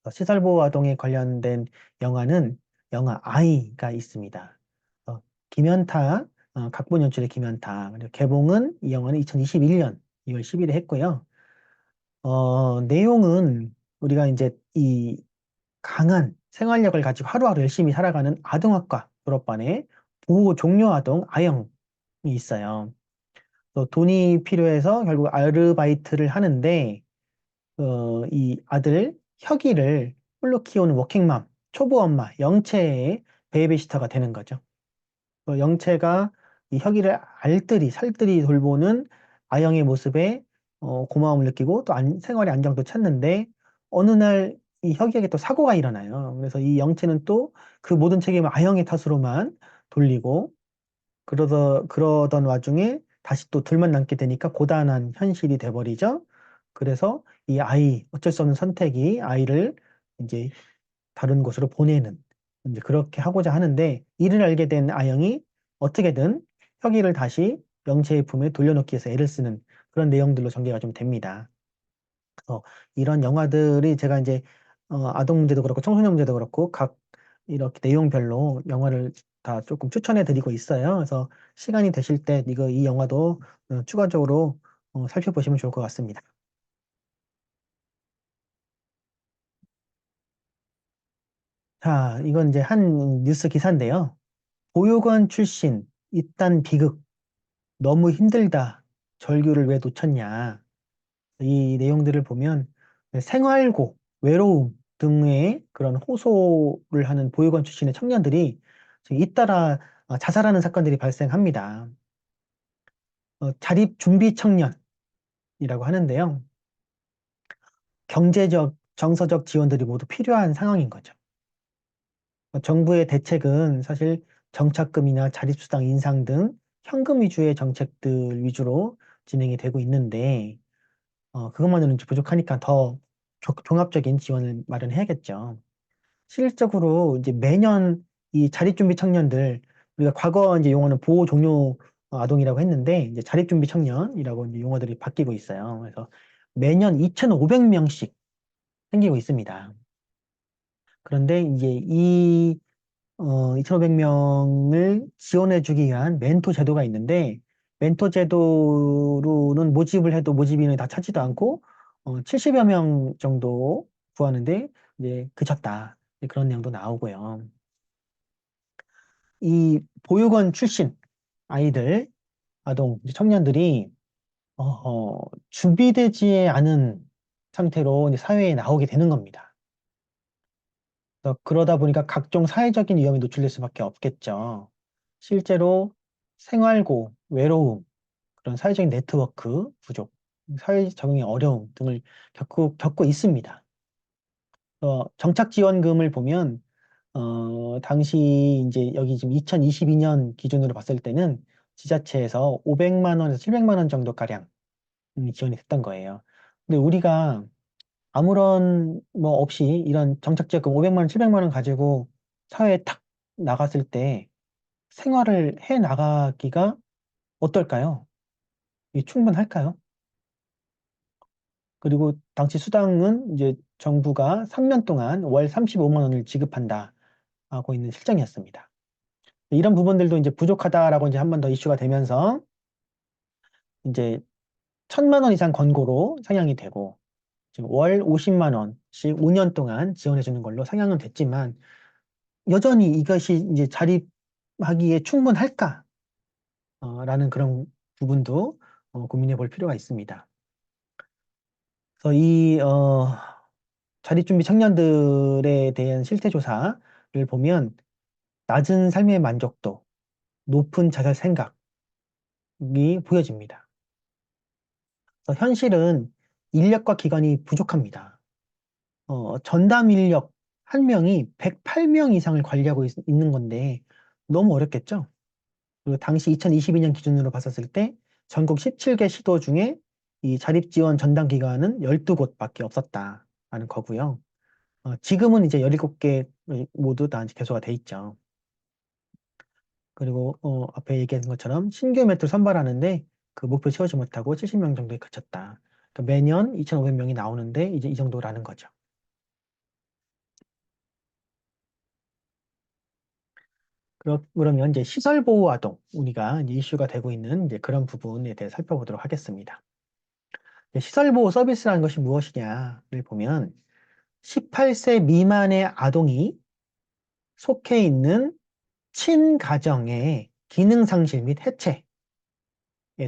시설보호 아동에 관련된 영화는 영화 아이가 있습니다. 김연타, 각본 연출의 김연타. 그리고 개봉은 이 영화는 2021년 2월 10일에 했고요. 내용은 우리가 이제 이 강한 생활력을 가지고 하루하루 열심히 살아가는 아동학과 졸업반에 보호 종료 아동 아영이 있어요. 또 돈이 필요해서 결국 아르바이트를 하는데 이 아들 혁이를 홀로 키우는 워킹맘, 초보 엄마, 영채의 베이비시터가 되는 거죠. 영채가 이 혁이를 알뜰히 살뜰히 돌보는 아영의 모습에 고마움을 느끼고 또 생활의 안정도 찾는데 어느 날 이 혁이에게 또 사고가 일어나요. 그래서 이 영채는 또 그 모든 책임을 아영의 탓으로만 돌리고 그러던 와중에 다시 또 둘만 남게 되니까 고단한 현실이 돼버리죠. 그래서 이 아이, 어쩔 수 없는 선택이 아이를 이제 다른 곳으로 보내는, 이제 그렇게 하고자 하는데, 이를 알게 된 아영이 어떻게든 혁이를 다시 영채의 품에 돌려놓기 위해서 애를 쓰는 그런 내용들로 전개가 좀 됩니다. 이런 영화들이 제가 이제 아동 문제도 그렇고 청소년 문제도 그렇고 각 이렇게 내용별로 영화를 다 조금 추천해 드리고 있어요. 그래서 시간이 되실 때 이 영화도 추가적으로 살펴보시면 좋을 것 같습니다. 자, 이건 이제 한 뉴스 기사인데요. 보육원 출신 이딴 비극 너무 힘들다. 절규를 왜 놓쳤냐. 이 내용들을 보면 생활고, 외로움 등의 그런 호소를 하는 보육원 출신의 청년들이 지금 잇따라 자살하는 사건들이 발생합니다. 자립 준비 청년이라고 하는데요. 경제적, 정서적 지원들이 모두 필요한 상황인 거죠. 정부의 대책은 사실 정착금이나 자립수당 인상 등 현금 위주의 정책들 위주로 진행이 되고 있는데, 그것만으로는 이제 부족하니까 더 종합적인 지원을 마련해야겠죠. 실질적으로 이제 매년 이 자립준비 청년들, 우리가 과거 이제 용어는 보호 종료 아동이라고 했는데, 이제 자립준비 청년이라고 이제 용어들이 바뀌고 있어요. 그래서 매년 2,500명씩 생기고 있습니다. 그런데 이제 2,500명을 지원해주기 위한 멘토 제도가 있는데, 멘토 제도로는 모집을 해도 모집 인원이 다 차지도 않고, 70여 명 정도 구하는데, 이제 그쳤다. 이제 그런 내용도 나오고요. 이 보육원 출신 아이들, 아동, 이제 청년들이, 준비되지 않은 상태로 이제 사회에 나오게 되는 겁니다. 그래서 그러다 보니까 각종 사회적인 위험에 노출될 수밖에 없겠죠. 실제로 생활고, 외로움, 그런 사회적인 네트워크 부족, 사회 적응의 어려움 등을 겪고 있습니다. 정착지원금을 보면, 당시 이제 여기 지금 2022년 기준으로 봤을 때는 지자체에서 500만 원에서 700만 원 정도가량 지원이 됐던 거예요. 근데 우리가 아무런 뭐 없이 이런 정착지원금 500만 원, 700만 원 가지고 사회에 탁 나갔을 때 생활을 해 나가기가 어떨까요? 이게 충분할까요? 그리고 당시 수당은 이제 정부가 3년 동안 월 35만 원을 지급한다 하고 있는 실정이었습니다. 이런 부분들도 이제 부족하다라고 이제 한 번 더 이슈가 되면서 이제 천만 원 이상 권고로 상향이 되고 지금 월 50만 원씩 5년 동안 지원해 주는 걸로 상향은 됐지만 여전히 이것이 이제 자립하기에 충분할까? 라는 그런 부분도 고민해 볼 필요가 있습니다. 그래서 자립준비 청년들에 대한 실태조사를 보면 낮은 삶의 만족도, 높은 자살 생각이 보여집니다. 그래서 현실은 인력과 기관이 부족합니다. 전담 인력 한 명이 108명 이상을 관리하고 있는 건데 너무 어렵겠죠? 그리고 당시 2022년 기준으로 봤었을 때 전국 17개 시도 중에 이 자립지원 전담 기관은 12곳밖에 없었다라는 거고요. 지금은 이제 17개 모두 다 이제 개소가 돼 있죠. 그리고 앞에 얘기한 것처럼 신규 매출 선발하는데 그 목표 채우지 못하고 70명 정도에 그쳤다. 그러니까 매년 2,500명이 나오는데 이제 이 정도라는 거죠. 그러면 이제 시설 보호 아동 우리가 이제 이슈가 되고 있는 이제 그런 부분에 대해 살펴보도록 하겠습니다. 시설 보호 서비스라는 것이 무엇이냐를 보면 18세 미만의 아동이 속해 있는 친가정의 기능 상실 및 해체에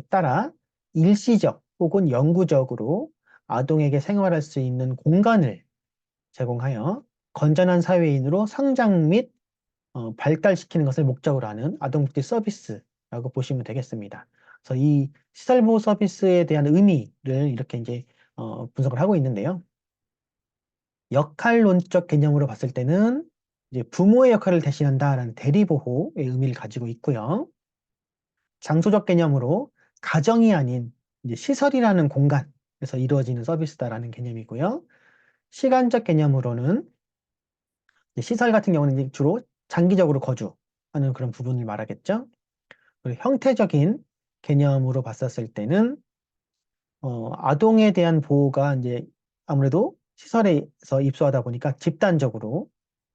따라 일시적 혹은 영구적으로 아동에게 생활할 수 있는 공간을 제공하여 건전한 사회인으로 성장 및 발달시키는 것을 목적으로 하는 아동복지 서비스라고 보시면 되겠습니다. 그래서 이 시설보호 서비스에 대한 의미를 이렇게 이제 분석을 하고 있는데요. 역할론적 개념으로 봤을 때는 이제 부모의 역할을 대신한다라는 대리보호의 의미를 가지고 있고요. 장소적 개념으로 가정이 아닌 이제 시설이라는 공간에서 이루어지는 서비스다라는 개념이고요. 시간적 개념으로는 시설 같은 경우는 이제 주로 장기적으로 거주하는 그런 부분을 말하겠죠. 그리고 형태적인 개념으로 봤었을 때는 아동에 대한 보호가 이제 아무래도 시설에서 입소하다 보니까 집단적으로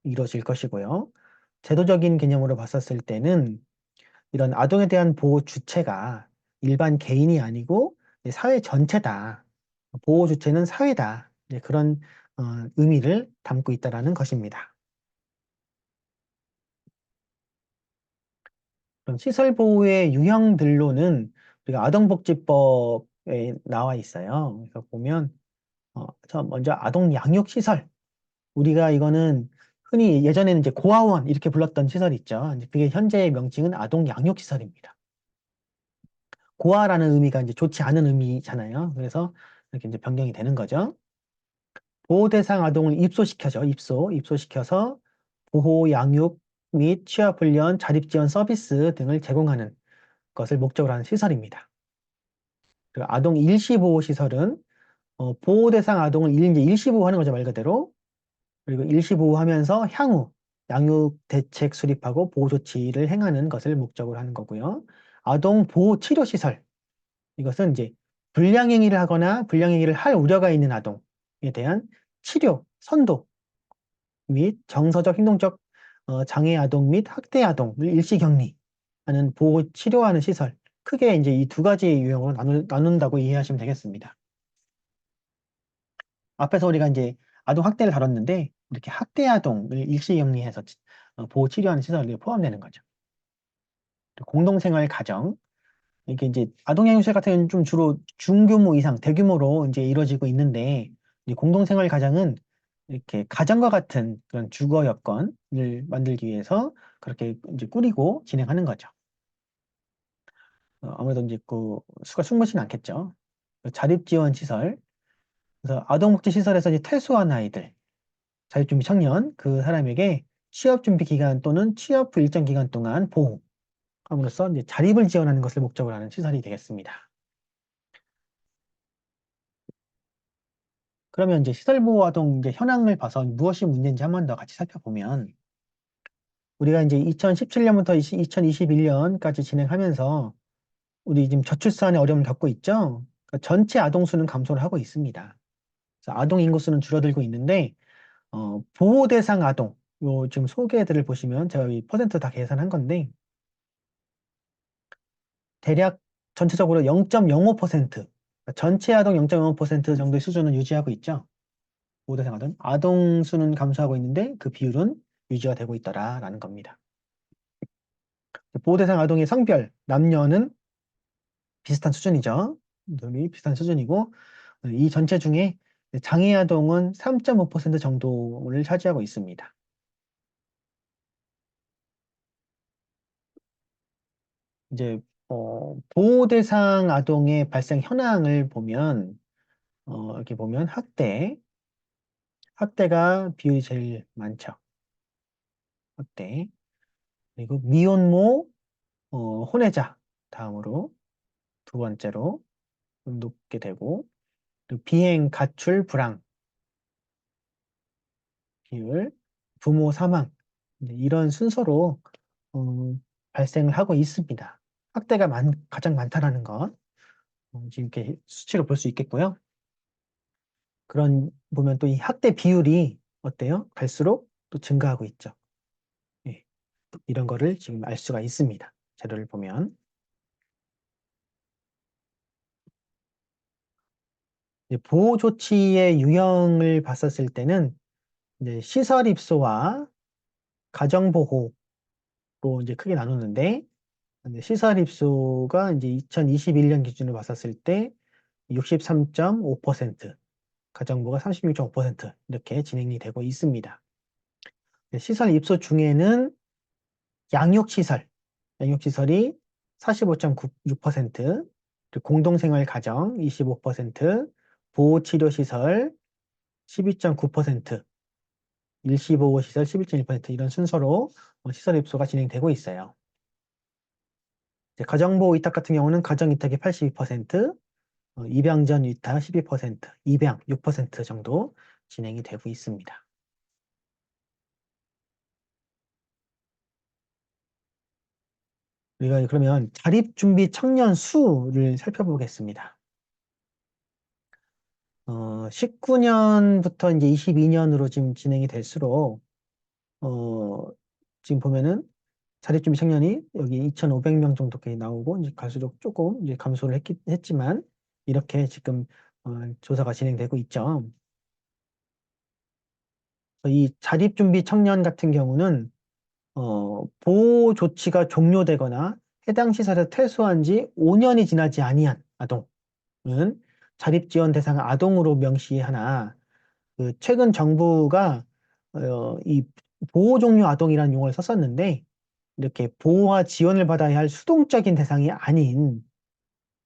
이루어질 것이고요. 제도적인 개념으로 봤었을 때는 이런 아동에 대한 보호 주체가 일반 개인이 아니고 사회 전체다. 보호 주체는 사회다. 이제 그런 의미를 담고 있다라는 것입니다. 그럼 시설 보호의 유형들로는 우리가 아동복지법에 나와 있어요. 그래서 보면 저 먼저 아동 양육 시설. 우리가 이거는 흔히 예전에는 이제 고아원 이렇게 불렀던 시설 있죠. 이제 그게 현재의 명칭은 아동 양육 시설입니다. 고아라는 의미가 이제 좋지 않은 의미잖아요. 그래서 이렇게 이제 변경이 되는 거죠. 보호 대상 아동을 입소시켜죠. 입소시켜서 보호, 양육 및 취업 훈련, 자립 지원 서비스 등을 제공하는 것을 목적으로 하는 시설입니다. 그리고 아동 일시 보호 시설은 보호 대상 아동을 이제 일시 보호하는 거죠, 말 그대로. 그리고 일시 보호하면서 향후 양육 대책 수립하고 보호 조치를 행하는 것을 목적으로 하는 거고요. 아동 보호 치료 시설. 이것은 이제 불량행위를 하거나 불량행위를 할 우려가 있는 아동에 대한 치료, 선도 및 정서적, 행동적 장애 아동 및 학대 아동을 일시 격리하는 보호 치료하는 시설. 크게 이제 이 두 가지 유형으로 나눈다고 이해하시면 되겠습니다. 앞에서 우리가 이제 아동 학대를 다뤘는데 이렇게 학대 아동을 일시 격리해서 보호 치료하는 시설에 포함되는 거죠. 공동생활 가정. 이게 이제 아동양육실 같은 경우는 좀 주로 중규모 이상, 대규모로 이제 이루어지고 있는데, 이 공동생활 가정은 이렇게 가정과 같은 그런 주거 여건을 만들기 위해서 그렇게 이제 꾸리고 진행하는 거죠. 아무래도 이제 그 수가 충분치는 않겠죠. 자립지원시설, 그래서 아동복지시설에서 이제 퇴소한 아이들, 자립준비 청년, 그 사람에게 취업준비 기간 또는 취업 후 일정 기간 동안 보호함으로써 이제 자립을 지원하는 것을 목적으로 하는 시설이 되겠습니다. 그러면 이제 시설보호 아동 이제 현황을 봐서 무엇이 문제인지 한 번 더 같이 살펴보면 우리가 이제 2017년부터 2021년까지 진행하면서 우리 지금 저출산의 어려움을 겪고 있죠. 그러니까 전체 아동 수는 감소를 하고 있습니다. 그래서 아동 인구 수는 줄어들고 있는데 보호 대상 아동 요 지금 소개들을 보시면 제가 이 퍼센트 다 계산한 건데 대략 전체적으로 0.05% 전체 아동 0.5% 정도의 수준은 유지하고 있죠. 보호대상 아동. 아동 수는 감소하고 있는데 그 비율은 유지가 되고 있더라라는 겁니다. 보호대상 아동의 성별, 남녀는 비슷한 수준이죠. 놈이 비슷한 수준이고 이 전체 중에 장애 아동은 3.5% 정도를 차지하고 있습니다. 이제 보호 대상 아동의 발생 현황을 보면 이렇게 보면 학대가 비율이 제일 많죠. 학대. 그리고 미혼모, 혼외자 다음으로 두 번째로 좀 높게 되고 그리고 비행, 가출, 불황 비율, 부모 사망 이런 순서로 어, 발생을 하고 있습니다. 학대가 가장 많다라는 것 지금 이렇게 수치로 볼 수 있겠고요. 그런 보면 또 이 학대 비율이 어때요? 갈수록 또 증가하고 있죠. 예, 이런 거를 지금 알 수가 있습니다. 자료를 보면 이제 보호 조치의 유형을 봤었을 때는 이제 시설 입소와 가정 보호로 이제 크게 나누는데 이제 시설 입소가 이제 2021년 기준으로 봤었을 때 63.5%, 가정부가 36.5% 이렇게 진행이 되고 있습니다. 시설 입소 중에는 양육시설, 양육시설이 45.6%, 그리고 공동생활 가정 25%, 보호치료시설 12.9%, 일시보호시설 11.1% 이런 순서로 시설 입소가 진행되고 있어요. 가정보호 위탁 같은 경우는 가정위탁이 82%, 입양전 위탁 12%, 입양 6% 정도 진행이 되고 있습니다. 우리가 그러면 자립준비 청년 수를 살펴보겠습니다. 19년부터 이제 22년으로 지금 진행이 될수록, 지금 보면은 자립준비 청년이 여기 2,500명 정도까지 나오고, 이제 갈수록 조금 이제 감소를 했지만, 이렇게 지금, 조사가 진행되고 있죠. 이 자립준비 청년 같은 경우는, 보호 조치가 종료되거나 해당 시설에 퇴소한 지 5년이 지나지 아니한 아동은 자립지원 대상 아동으로 명시하나 최근 정부가 이 보호 종류 아동이라는 용어를 썼었는데 이렇게 보호와 지원을 받아야 할 수동적인 대상이 아닌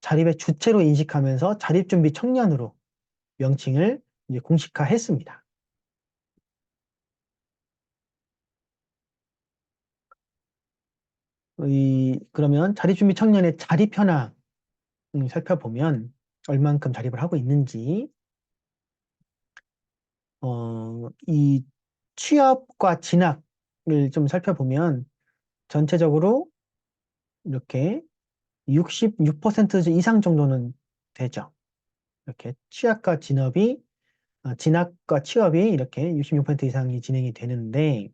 자립의 주체로 인식하면서 자립준비 청년으로 명칭을 이제 공식화했습니다. 그러면 자립준비 청년의 자립 현황 살펴보면 얼만큼 자립을 하고 있는지 이 취업과 진학을 좀 살펴보면 전체적으로 이렇게 66% 이상 정도는 되죠. 이렇게 진학과 취업이 이렇게 66% 이상이 진행이 되는데,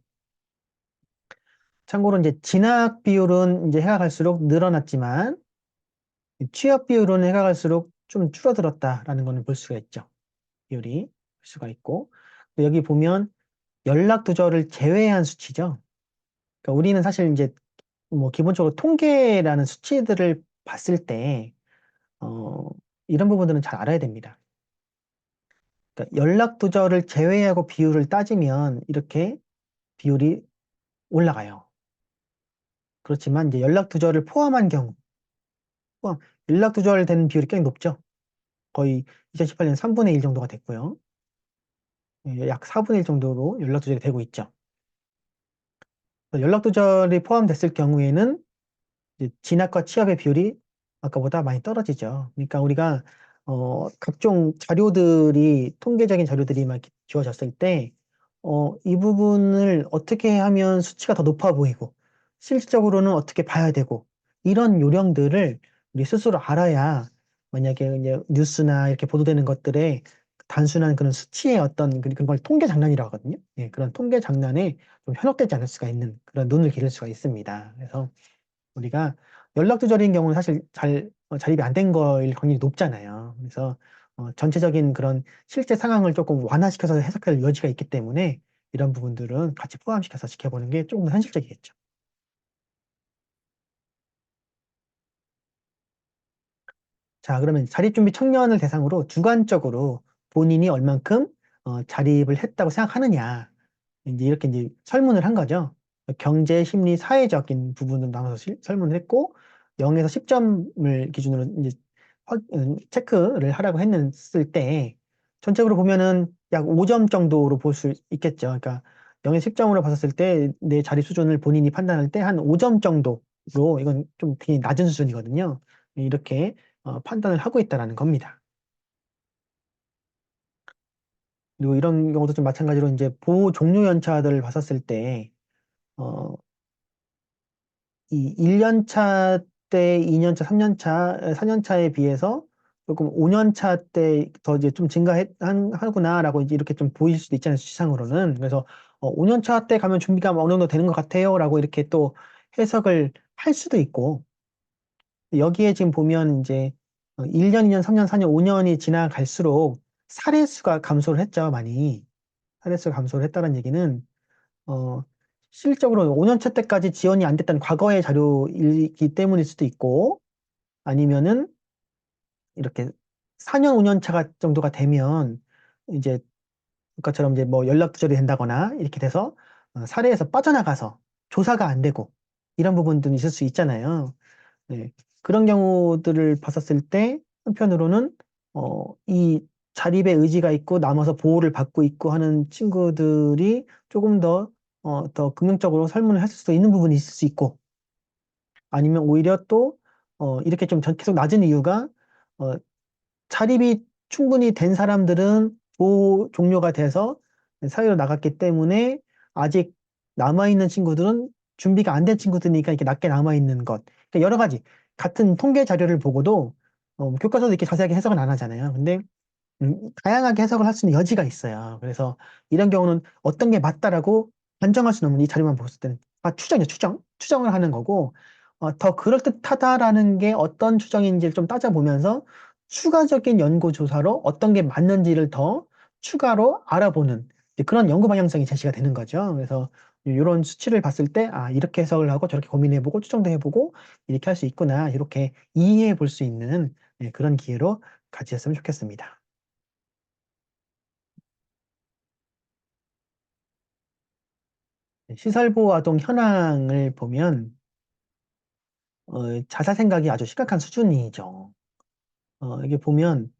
참고로 이제 진학 비율은 이제 해가 갈수록 늘어났지만, 취업 비율은 해가 갈수록 좀 줄어들었다라는 거는 볼 수가 있죠. 비율이 볼 수가 있고. 여기 보면 연락 두절을 제외한 수치죠. 그러니까 우리는 사실 이제 뭐 기본적으로 통계라는 수치들을 봤을 때, 어, 이런 부분들은 잘 알아야 됩니다. 그러니까 연락 두절을 제외하고 비율을 따지면 이렇게 비율이 올라가요. 그렇지만 이제 연락 두절을 포함한 경우, 연락 두절되는 비율이 꽤 높죠. 거의 2018년 3분의 1 정도가 됐고요. 약 4분의 1 정도로 연락 두절이 되고 있죠. 연락 두절이 포함됐을 경우에는 이제 진학과 취업의 비율이 아까보다 많이 떨어지죠. 그러니까 우리가 각종 자료들이 통계적인 자료들이 막 이렇게 주어졌을 때 이 부분을 어떻게 하면 수치가 더 높아 보이고 실질적으로는 어떻게 봐야 되고 이런 요령들을 우리 스스로 알아야 만약에 이제 뉴스나 이렇게 보도되는 것들에 단순한 그런 수치의 어떤 그런 걸 통계 장난이라고 하거든요. 예, 그런 통계 장난에 좀 현혹되지 않을 수가 있는 그런 눈을 기를 수가 있습니다. 그래서 우리가 연락 두절인 경우는 사실 잘 자립이 안 된 거일 확률이 높잖아요. 그래서 전체적인 그런 실제 상황을 조금 완화시켜서 해석할 여지가 있기 때문에 이런 부분들은 같이 포함시켜서 지켜보는 게 조금 더 현실적이겠죠. 자, 그러면 자립준비 청년을 대상으로 주관적으로 본인이 얼만큼 자립을 했다고 생각하느냐. 이제 이렇게 이제 설문을 한 거죠. 경제, 심리, 사회적인 부분을 나눠서 설문을 했고, 0에서 10점을 기준으로 이제 체크를 하라고 했을 때, 전체적으로 보면은 약 5점 정도로 볼 수 있겠죠. 그러니까 0에서 10점으로 봤었을 때 내 자립 수준을 본인이 판단할 때 한 5점 정도로, 이건 좀 되게 낮은 수준이거든요. 이렇게 판단을 하고 있다라는 겁니다. 그리고 이런 경우도 좀 마찬가지로 이제 보호 종료 연차들을 봤었을 때, 어, 이 1년차 때, 2년차, 3년차, 4년차에 비해서 조금 5년차 때 더 이제 좀 하구나라고 이제 이렇게 좀 보일 수도 있잖아요, 시상으로는. 그래서 5년차 때 가면 준비가 어느 정도 되는 것 같아요라고 이렇게 또 해석을 할 수도 있고, 여기에 지금 보면 이제 1년, 2년, 3년, 4년, 5년이 지나갈수록 살해 수가 감소를 했죠, 많이. 살해 수가 감소를 했다는 얘기는 어, 실질적으로 5년차 때까지 지원이 안 됐다는 과거의 자료이기 때문일 수도 있고, 아니면은 이렇게 4년, 5년차가 정도가 되면 이제 아까처럼 이제 뭐 연락 두절이 된다거나 이렇게 돼서 사례에서 빠져나가서 조사가 안 되고 이런 부분들이 있을 수 있잖아요. 네. 그런 경우들을 봤었을 때 한편으로는 이 자립의 의지가 있고 남아서 보호를 받고 있고 하는 친구들이 조금 더 긍정적으로 설문을 했을 수도 있는 부분이 있을 수 있고, 아니면 오히려 또 이렇게 좀 계속 낮은 이유가 어, 자립이 충분히 된 사람들은 보호 종료가 돼서 사회로 나갔기 때문에 아직 남아있는 친구들은 준비가 안 된 친구들이니까 이렇게 낮게 남아있는 것. 그러니까 여러 가지 같은 통계 자료를 보고도 교과서도 이렇게 자세하게 해석은 안 하잖아요. 근데 다양하게 해석을 할 수 있는 여지가 있어요. 그래서 이런 경우는 어떤 게 맞다라고 단정할 수는 없는 이 자료만 봤을 때는 추정이죠, 추정. 추정을 하는 거고 더 그럴듯하다라는 게 어떤 추정인지를 좀 따져보면서 추가적인 연구 조사로 어떤 게 맞는지를 더 추가로 알아보는 이제 그런 연구 방향성이 제시가 되는 거죠. 그래서 이런 수치를 봤을 때 이렇게 해석을 하고 저렇게 고민해보고 추정도 해보고 이렇게 할 수 있구나 이렇게 이해해 볼 수 있는 그런 기회로 가지셨으면 좋겠습니다. 시설보 아동 현황을 보면 자살 생각이 아주 심각한 수준이죠. 이게 보면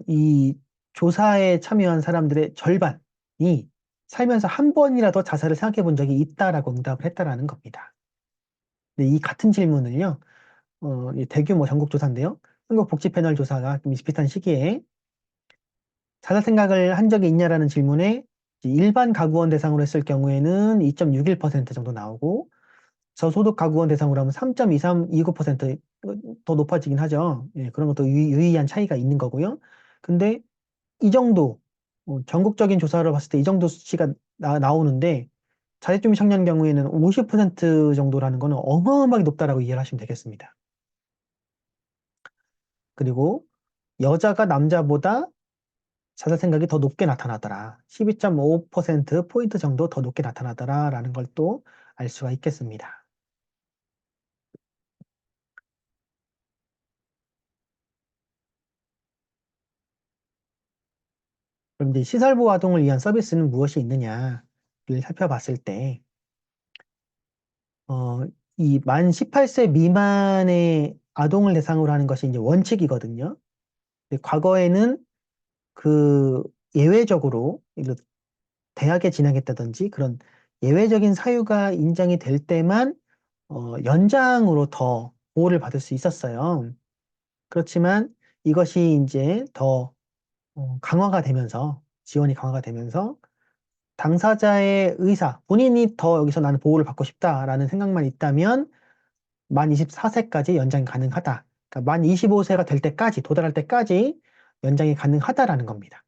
이 조사에 참여한 사람들의 절반이 살면서 한 번이라도 자살을 생각해 본 적이 있다라고 응답을 했다라는 겁니다. 근데 이 같은 질문을요, 이 대규모 전국 조사인데요. 한국복지 패널 조사가 좀 비슷한 시기에 자살 생각을 한 적이 있냐라는 질문에 일반 가구원 대상으로 했을 경우에는 2.61% 정도 나오고 저소득 가구원 대상으로 하면 3.2329%더 높아지긴 하죠. 예, 그런 것도 유의한 차이가 있는 거고요. 근데 이 정도 전국적인 조사를 봤을 때 이 정도 수치가 나오는데 자립준비 청년 경우에는 50% 정도라는 거는 어마어마하게 높다라고 이해를 하시면 되겠습니다. 그리고 여자가 남자보다 자살 생각이 더 높게 나타나더라. 12.5% 포인트 정도 더 높게 나타나더라라는 걸 또 알 수가 있겠습니다. 그럼 이제 시설보 아동을 위한 서비스는 무엇이 있느냐를 살펴봤을 때, 이 만 18세 미만의 아동을 대상으로 하는 것이 이제 원칙이거든요. 근데 과거에는 그 예외적으로 대학에 진학했다든지 그런 예외적인 사유가 인정이 될 때만 연장으로 더 보호를 받을 수 있었어요. 그렇지만 이것이 이제 더 강화가 되면서 지원이 강화가 되면서 당사자의 의사, 본인이 더 여기서 나는 보호를 받고 싶다라는 생각만 있다면 만 24세까지 연장이 가능하다. 그러니까 만 25세가 될 때까지, 도달할 때까지 연장이 가능하다라는 겁니다.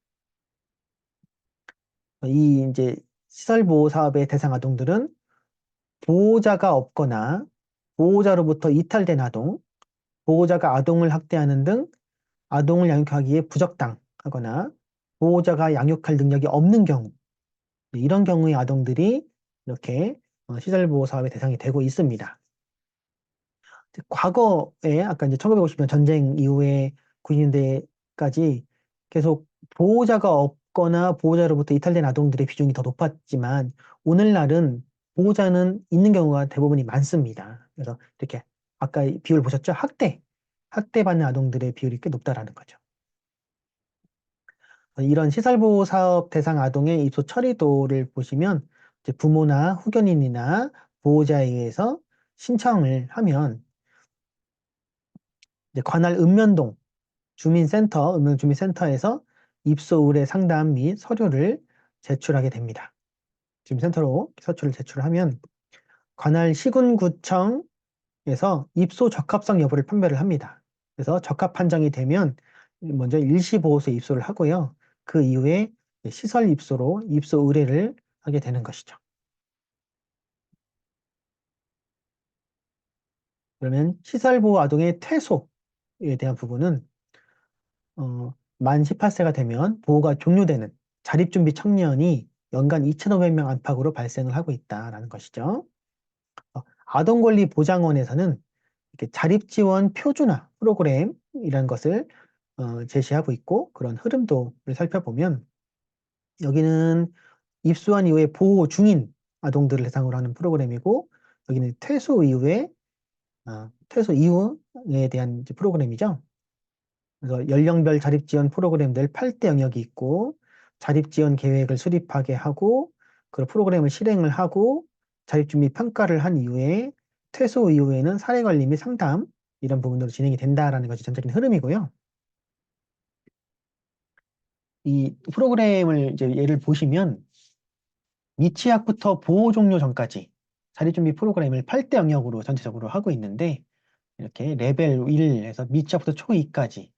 이 이제 시설보호 사업의 대상 아동들은 보호자가 없거나
보호자로부터 이탈된 아동, 보호자가 아동을 학대하는 등 아동을 양육하기에 부적당하거나 보호자가 양육할 능력이 없는 경우, 이런 경우의 아동들이 이렇게 시설보호 사업의 대상이 되고 있습니다. 과거에 아까 이제 1950년 전쟁 이후에 90년대까지 계속 보호자가 없거나 보호자로부터 이탈된 아동들의 비중이 더 높았지만 오늘날은 보호자는 있는 경우가 대부분이 많습니다. 그래서 이렇게 아까 비율 보셨죠? 학대받는 아동들의 비율이 꽤 높다라는 거죠. 이런 시설보호 사업 대상 아동의 입소 처리도를 보시면 이제 부모나 후견인이나 보호자에 의해서 신청을 하면 이제 관할 읍면동 읍면주민센터에서 입소 의뢰 상담 및 서류를 제출하게 됩니다. 주민센터로 서류를 제출하면 관할 시군구청에서 입소 적합성 여부를 판별을 합니다. 그래서 적합 판정이 되면 먼저 일시보호소에 입소를 하고요. 그 이후에 시설 입소로 입소 의뢰를 하게 되는 것이죠. 그러면 시설보호 아동의 퇴소에 대한 부분은 만 18세가 되면 보호가 종료되는 자립준비 청년이 연간 2,500명 안팎으로 발생을 하고 있다라는 것이죠. 아동권리보장원에서는 이렇게 자립지원 표준화 프로그램이라는 것을 제시하고 있고 그런 흐름도를 살펴보면 여기는 입소한 이후에 보호 중인 아동들을 대상으로 하는 프로그램이고 여기는 퇴소 이후에 대한 이제 프로그램이죠. 그래서 연령별 자립지원 프로그램들 8대 영역이 있고 자립지원 계획을 수립하게 하고 그 프로그램을 실행을 하고 자립준비 평가를 한 이후에 퇴소 이후에는 사례관리 및 상담 이런 부분으로 진행이 된다라는 것이 전적인 흐름이고요. 이 프로그램을 이제 예를 보시면 미취학부터 보호 종료 전까지 자립준비 프로그램을 8대 영역으로 전체적으로 하고 있는데 이렇게 레벨 1에서 미취학부터 초2까지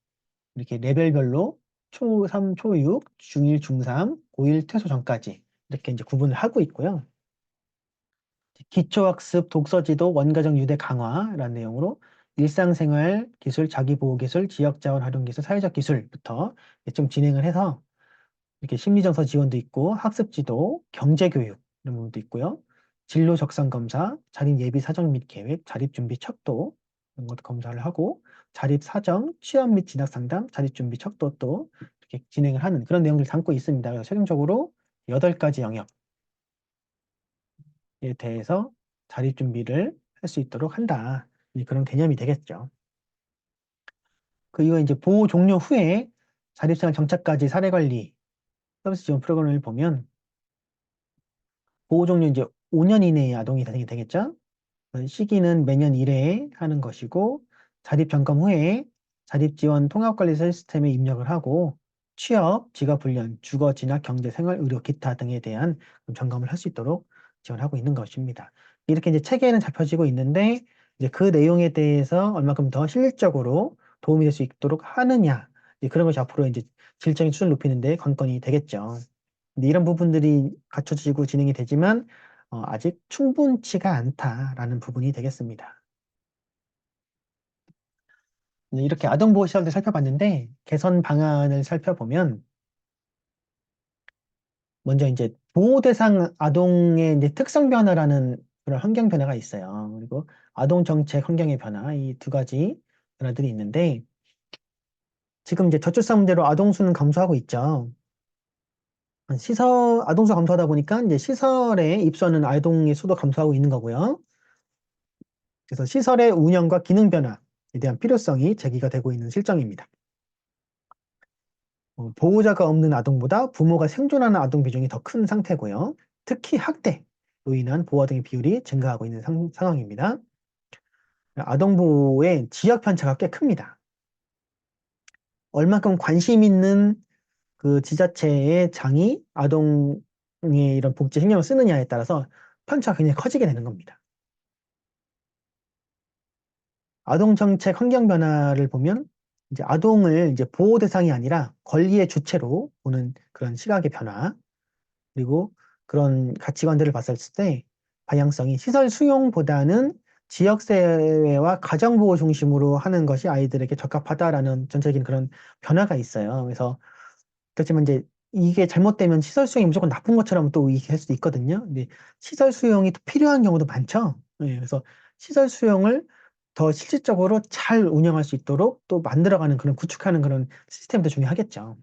이렇게 레벨별로 초3, 초6, 중1, 중3, 고1 퇴소 전까지 이렇게 이제 구분을 하고 있고요. 기초학습, 독서지도, 원가정 유대 강화라는 내용으로 일상생활 기술, 자기보호 기술, 지역자원 활용 기술, 사회적 기술부터 좀 진행을 해서 이렇게 심리정서 지원도 있고 학습지도, 경제교육 이런 부분도 있고요. 진로 적성 검사, 자립 예비 사정 및 계획, 자립 준비 척도 이런 것도 검사를 하고 자립 사정, 취업 및 진학 상담, 자립 준비 척도 또 이렇게 진행을 하는 그런 내용들을 담고 있습니다. 그래서 최종적으로 8가지 영역에 대해서 자립 준비를 할 수 있도록 한다. 그런 개념이 되겠죠. 그 이후에 이제 보호 종료 후에 자립생활 정착까지 사례관리 서비스 지원 프로그램을 보면 보호 종료 이제 5년 이내의 아동이 대상이 되겠죠. 시기는 매년 1회 하는 것이고 자립 점검 후에 자립 지원 통합관리 시스템에 입력을 하고 취업, 직업훈련, 주거, 진학, 경제, 생활, 의료, 기타 등에 대한 점검을 할 수 있도록 지원하고 있는 것입니다. 이렇게 이제 체계는 잡혀지고 있는데 이제 그 내용에 대해서 얼마큼 더 실질적으로 도움이 될 수 있도록 하느냐 그런 것이 앞으로 이제 질적인 수준을 높이는 데 관건이 되겠죠. 근데 이런 부분들이 갖춰지고 진행이 되지만 아직 충분치가 않다라는 부분이 되겠습니다. 이렇게 아동보호시설들 살펴봤는데 개선 방안을 살펴보면 먼저 이제 보호대상 아동의 이제 특성 변화라는 그런 환경 변화가 있어요. 그리고 아동 정책 환경의 변화 이 두 가지 변화들이 있는데 지금 이제 저출산 문제로 아동 수는 감소하고 있죠. 아동 수 감소하다 보니까 이제 시설에 입소하는 아동의 수도 감소하고 있는 거고요. 그래서 시설의 운영과 기능 변화에 대한 필요성이 제기가 되고 있는 실정입니다. 보호자가 없는 아동보다 부모가 생존하는 아동 비중이 더 큰 상태고요. 특히 학대로 인한 보호 아동의 비율이 증가하고 있는 상황입니다. 아동 보호의 지역 편차가 꽤 큽니다. 얼만큼 관심 있는 그 지자체의 장이 아동의 이런 복지 신경을 쓰느냐에 따라서 편차가 굉장히 커지게 되는 겁니다. 아동 정책 환경 변화를 보면 이제 아동을 이제 보호 대상이 아니라 권리의 주체로 보는 그런 시각의 변화, 그리고 그런 가치관들을 봤을 때 방향성이 시설 수용보다는 지역사회와 가정보호 중심으로 하는 것이 아이들에게 적합하다라는 전체적인 그런 변화가 있어요. 그래서 그렇지만 이제 이게 잘못되면 시설 수용이 무조건 나쁜 것처럼 또 얘기할 수도 있거든요. 근데 시설 수용이 또 필요한 경우도 많죠. 예, 그래서 시설 수용을 더 실질적으로 잘 운영할 수 있도록 또 만들어가는 그런 구축하는 그런 시스템도 중요하겠죠.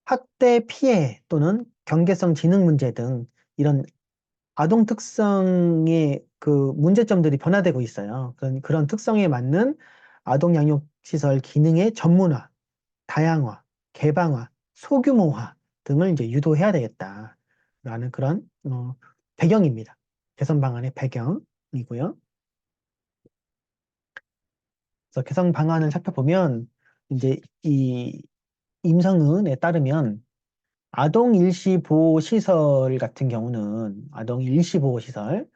학대 피해 또는 경계성 지능 문제 등 이런 아동 특성의 그 문제점들이 변화되고 있어요. 그런 특성에 맞는 아동 양육 시설 기능의 전문화, 다양화, 개방화, 소규모화 등을 이제 유도해야 되겠다라는 그런 배경입니다. 개선 방안의 배경이고요. 그래서 개선 방안을 살펴보면 이제 이 임성은에 따르면 아동 일시 보호 시설 같은 경우는 아동 일시 보호 시설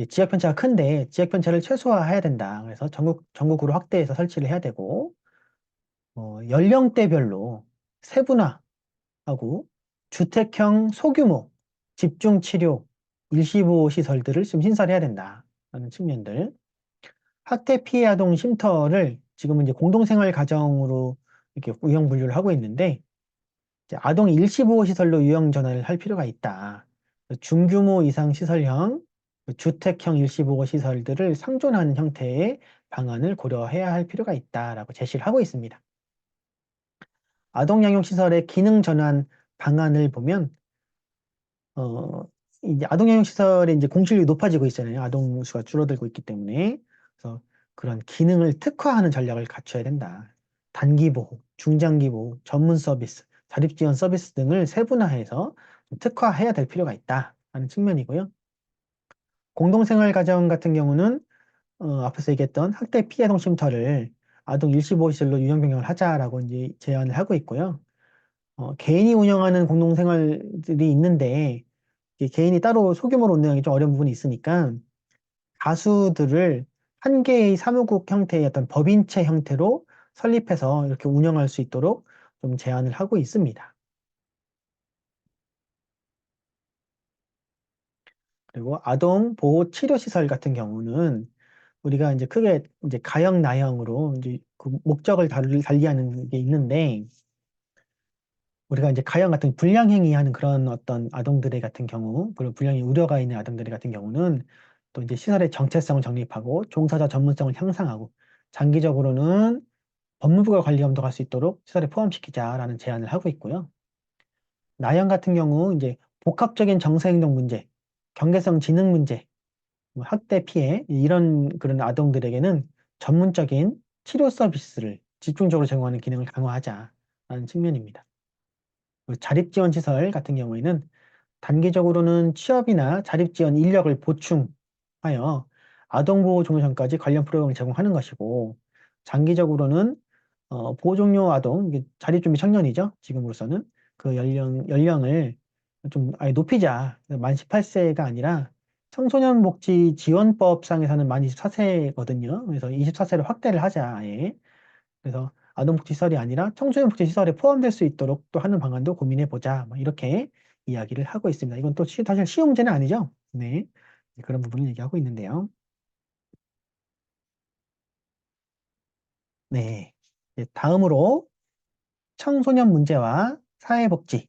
지역 편차가 큰데 지역 편차를 최소화해야 된다. 그래서 전국으로 확대해서 설치를 해야 되고 연령대별로 세분화 하고 주택형 소규모 집중치료 일시보호 시설들을 좀 신설해야 된다라는 측면들. 학대 피해 아동 쉼터를 지금은 이제 공동생활 가정으로 이렇게 유형 분류를 하고 있는데 이제 아동 일시보호 시설로 유형 전환을 할 필요가 있다. 중규모 이상 시설형 주택형 일시보호 시설들을 상존하는 형태의 방안을 고려해야 할 필요가 있다라고 제시를 하고 있습니다. 아동양육시설의 기능 전환 방안을 보면 이제 아동양육시설의 이제 공실률이 높아지고 있잖아요. 아동 수가 줄어들고 있기 때문에. 그래서 그런 기능을 특화하는 전략을 갖춰야 된다. 단기 보호, 중장기 보호, 전문 서비스, 자립 지원 서비스 등을 세분화해서 좀 특화해야 될 필요가 있다 하는 측면이고요. 공동생활 가정 같은 경우는 앞에서 얘기했던 학대 피해 아동 쉼터를 아동 일시보호시설로 유형 변경을 하자라고 이제 제안을 하고 있고요. 개인이 운영하는 공동생활들이 있는데 개인이 따로 소규모로 운영하기 좀 어려운 부분이 있으니까 가수들을 한 개의 사무국 형태의 어떤 법인체 형태로 설립해서 이렇게 운영할 수 있도록 좀 제안을 하고 있습니다. 그리고 아동 보호 치료 시설 같은 경우는 우리가 이제 크게 이제 가형, 나형으로 이제 그 목적을 달리하는 게 있는데 우리가 이제 가형 같은 불량행위 하는 그런 어떤 아동들의 같은 경우, 그리고 불량의 우려가 있는 아동들의 같은 경우는 또 이제 시설의 정체성을 정립하고 종사자 전문성을 향상하고 장기적으로는 법무부가 관리 감독할 수 있도록 시설에 포함시키자라는 제안을 하고 있고요. 나형 같은 경우 이제 복합적인 정서행동 문제, 경계성 지능 문제, 뭐 학대 피해 이런 그런 아동들에게는 전문적인 치료 서비스를 집중적으로 제공하는 기능을 강화하자라는 측면입니다. 자립지원시설 같은 경우에는 단기적으로는 취업이나 자립지원 인력을 보충하여 아동보호 종료 전까지 관련 프로그램을 제공하는 것이고, 장기적으로는 보호종료 아동, 이게 자립준비 청년이죠. 지금으로서는 그 연령을 좀 아예 높이자. 만 18세가 아니라 청소년복지지원법상에서는 만 24세거든요. 그래서 24세로 확대를 하자, 아예. 그래서 아동복지시설이 아니라 청소년복지시설에 포함될 수 있도록 또 하는 방안도 고민해 보자. 뭐 이렇게 이야기를 하고 있습니다. 이건 또 사실 쉬운 문제는 아니죠. 네. 그런 부분을 얘기하고 있는데요. 네. 이제 다음으로 청소년 문제와 사회복지를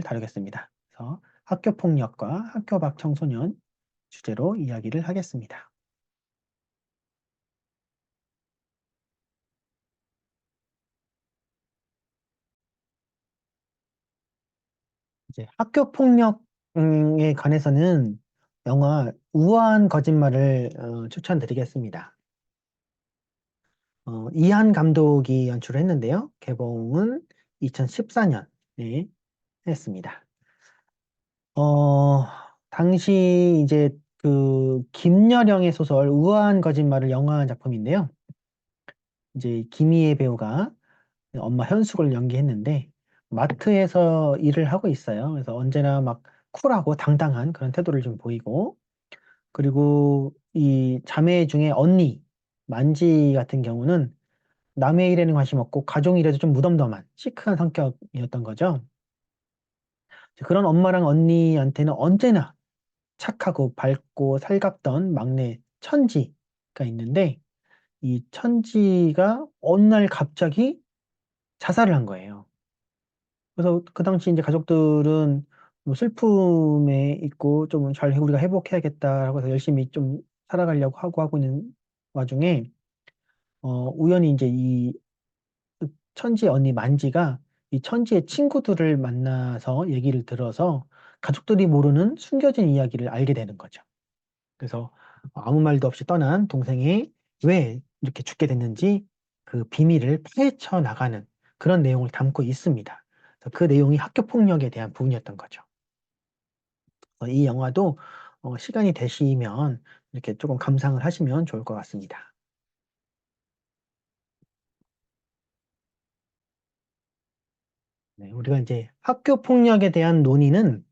다루겠습니다. 그래서 학교폭력과 학교 밖 청소년 주제로 이야기를 하겠습니다. 이제 학교폭력에 관해서는 영화 우아한 거짓말을 추천드리겠습니다. 이한 감독이 연출을 했는데요. 개봉은 2014년에 했습니다. 어, 당시 이제 그 김여령의 소설 우아한 거짓말을 영화한 작품인데요. 이제 김희애 배우가 엄마 현숙을 연기했는데 마트에서 일을 하고 있어요. 그래서 언제나 막 쿨하고 당당한 그런 태도를 좀 보이고 그리고 이 자매 중에 언니 만지 같은 경우는 남의 일에는 관심 없고 가족 일에도 좀 무덤덤한 시크한 성격이었던 거죠. 그런 엄마랑 언니한테는 언제나 착하고 밝고 살갑던 막내 천지가 있는데 이 천지가 어느 날 갑자기 자살을 한 거예요. 그래서 그 당시 이제 가족들은 뭐 슬픔에 있고 좀 잘 우리가 회복해야겠다라고 해서 열심히 좀 살아가려고 하고 있는 와중에 우연히 이제 이 천지 언니 만지가 이 천지의 친구들을 만나서 얘기를 들어서 가족들이 모르는 숨겨진 이야기를 알게 되는 거죠. 그래서 아무 말도 없이 떠난 동생이 왜 이렇게 죽게 됐는지 그 비밀을 파헤쳐 나가는 그런 내용을 담고 있습니다. 그래서 그 내용이 학교 폭력에 대한 부분이었던 거죠. 이 영화도 시간이 되시면 이렇게 조금 감상을 하시면 좋을 것 같습니다. 네, 우리가 이제 학교 폭력에 대한 논의는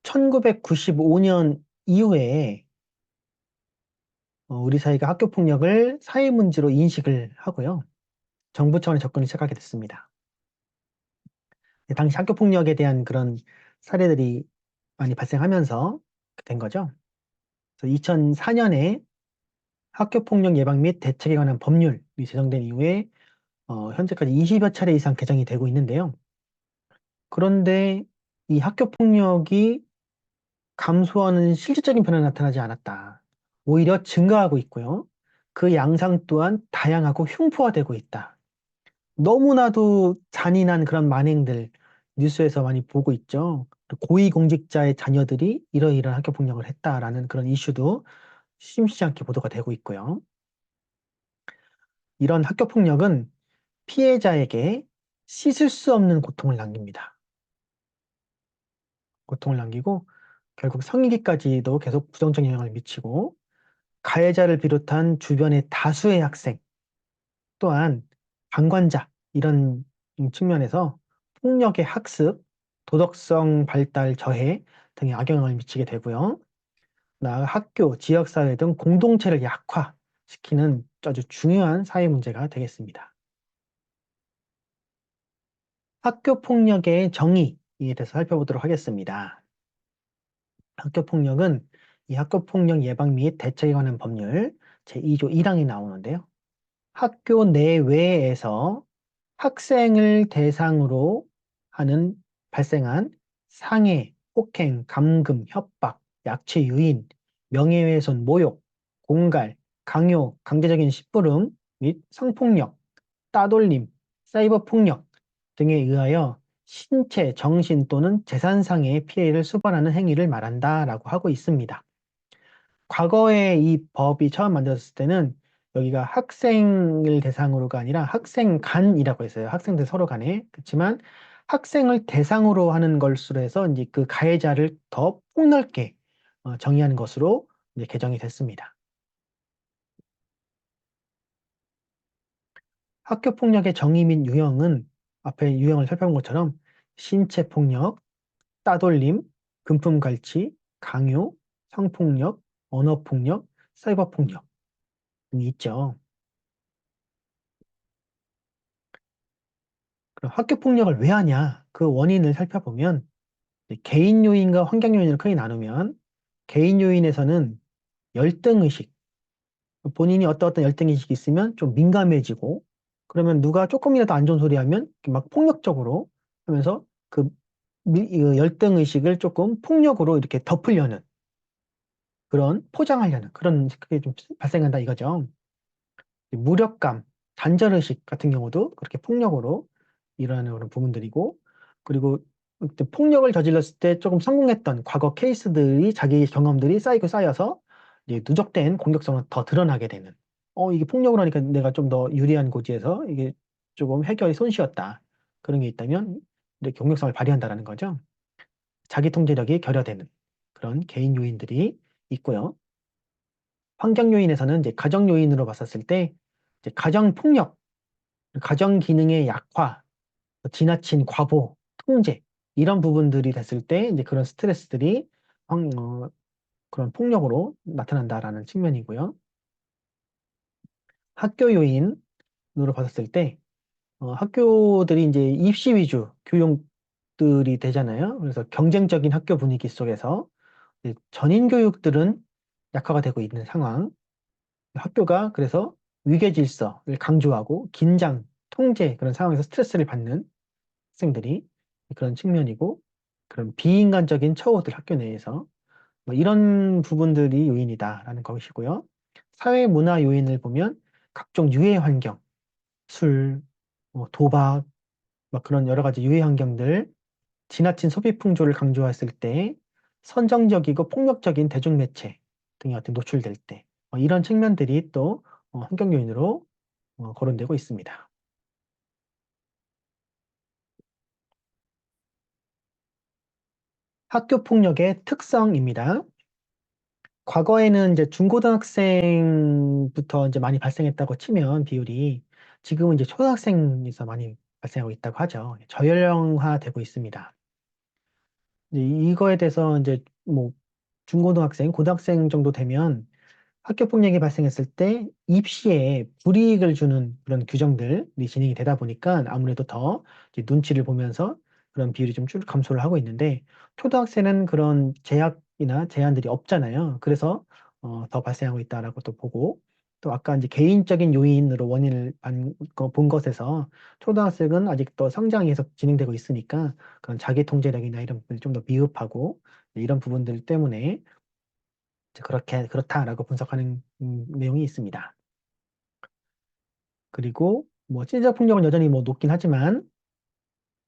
1995년 이후에 우리 사회가 학교 폭력을 사회 문제로 인식을 하고요. 정부 차원의 접근을 시작하게 됐습니다. 당시 학교 폭력에 대한 그런 사례들이 많이 발생하면서 된 거죠. 그래서 2004년에 학교 폭력 예방 및 대책에 관한 법률이 제정된 이후에 현재까지 20여 차례 이상 개정이 되고 있는데요. 그런데 이 학교 폭력이 감소하는 실질적인 변화는 나타나지 않았다. 오히려 증가하고 있고요. 그 양상 또한 다양하고 흉포화되고 있다. 너무나도 잔인한 그런 만행들 뉴스에서 많이 보고 있죠. 고위공직자의 자녀들이 이러이러한 학교 폭력을 했다라는 그런 이슈도 심심치 않게 보도가 되고 있고요. 이런 학교 폭력은 피해자에게 씻을 수 없는 고통을 남깁니다. 고통을 남기고 결국 성인기까지도 계속 부정적인 영향을 미치고 가해자를 비롯한 주변의 다수의 학생 또한 방관자 이런 측면에서 폭력의 학습, 도덕성 발달 저해 등의 악영향을 미치게 되고요. 나아가 학교, 지역사회 등 공동체를 약화시키는 아주 중요한 사회 문제가 되겠습니다. 학교 폭력의 정의에 대해서 살펴보도록 하겠습니다. 학교 폭력은 이 학교 폭력 예방 및 대책에 관한 법률 제2조 1항이 나오는데요. 학교 내외에서 학생을 대상으로 하는 발생한 상해, 폭행, 감금, 협박, 약취 유인, 명예훼손, 모욕, 공갈, 강요, 강제적인 심부름 및 성폭력, 따돌림, 사이버 폭력 등에 의하여 신체, 정신 또는 재산상의 피해를 수반하는 행위를 말한다라고 하고 있습니다. 과거에 이 법이 처음 만들어졌을 때는 여기가 학생을 대상으로가 아니라 학생 간이라고 했어요. 학생들 서로 간에. 그렇지만 학생을 대상으로 하는 것으로 해서 이제 그 가해자를 더 폭넓게 정의하는 것으로 이제 개정이 됐습니다. 학교 폭력의 정의 및 유형은 앞에 유형을 살펴본 것처럼 신체 폭력, 따돌림, 금품 갈취, 강요, 성폭력, 언어 폭력, 사이버 폭력 등이 있죠. 그럼 학교 폭력을 왜 하냐? 그 원인을 살펴보면 개인 요인과 환경 요인을 크게 나누면 개인 요인에서는 열등의식, 본인이 어떤 열등의식이 있으면 좀 민감해지고 그러면 누가 조금이라도 안 좋은 소리 하면 막 폭력적으로 하면서 그 이 열등의식을 조금 폭력으로 이렇게 덮으려는 그런 포장하려는 그런 그게 좀 발생한다 이거죠. 무력감, 단절의식 같은 경우도 그렇게 폭력으로 일어나는 그런 부분들이고, 그리고 그때 폭력을 저질렀을 때 조금 성공했던 과거 케이스들이 자기 경험들이 쌓이고 쌓여서 이제 누적된 공격성은 더 드러나게 되는. 이게 폭력을 하니까 내가 좀 더 유리한 고지에서 이게 조금 해결이 손쉬웠다. 그런 게 있다면 이렇게 공격성을 발휘한다라는 거죠. 자기 통제력이 결여되는 그런 개인 요인들이 있고요. 환경 요인에서는 이제 가정 요인으로 봤었을 때 이제 가정 폭력, 가정 기능의 약화, 지나친 과보, 통제 이런 부분들이 됐을 때 이제 그런 스트레스들이 그런 폭력으로 나타난다라는 측면이고요. 학교 요인으로 봤었을 때 학교들이 이제 입시 위주 교육들이 되잖아요. 그래서 경쟁적인 학교 분위기 속에서 이제 전인 교육들은 약화가 되고 있는 상황. 학교가 그래서 위계 질서를 강조하고 긴장, 통제 그런 상황에서 스트레스를 받는 학생들이 그런 측면이고 그런 비인간적인 처우들 학교 내에서 뭐 이런 부분들이 요인이다라는 것이고요. 사회 문화 요인을 보면 각종 유해 환경, 술, 뭐 도박, 막 그런 여러 가지 유해 환경들, 지나친 소비 풍조를 강조했을 때 선정적이고 폭력적인 대중매체 등에 어떤 노출될 때 이런 측면들이 또 환경 요인으로 거론되고 있습니다. 학교 폭력의 특성입니다. 과거에는 이제 중고등학생부터 이제 많이 발생했다고 치면 비율이 지금은 이제 초등학생에서 많이 발생하고 있다고 하죠. 저연령화되고 있습니다. 이제 이거에 대해서 이제 뭐 중고등학생, 고등학생 정도 되면 학교 폭력이 발생했을 때 입시에 불이익을 주는 그런 규정들이 진행이 되다 보니까 아무래도 더 이제 눈치를 보면서 그런 비율이 좀 줄 감소를 하고 있는데 초등학생은 그런 제약이나 제한들이 없잖아요. 그래서 더 발생하고 있다라고 또 보고 또 아까 이제 개인적인 요인으로 원인을 본 것에서 초등학생은 아직 또 성장이 계속 진행되고 있으니까 그런 자기 통제력이나 이런 부분이 좀 더 미흡하고 이런 부분들 때문에 이제 그렇다라고 분석하는 내용이 있습니다. 그리고 뭐 찐적 폭력은 여전히 뭐 높긴 하지만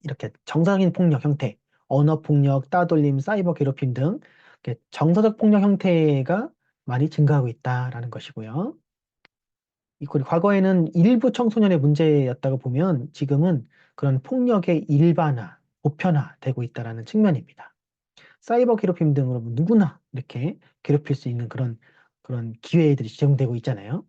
이렇게 정상적인 폭력 형태, 언어 폭력, 따돌림, 사이버 괴롭힘 등 이렇게 정서적 폭력 형태가 많이 증가하고 있다라는 것이고요. 그리고 과거에는 일부 청소년의 문제였다고 보면 지금은 그런 폭력의 일반화, 보편화되고 있다라는 측면입니다. 사이버 괴롭힘 등으로 누구나 이렇게 괴롭힐 수 있는 그런 기회들이 제공되고 있잖아요.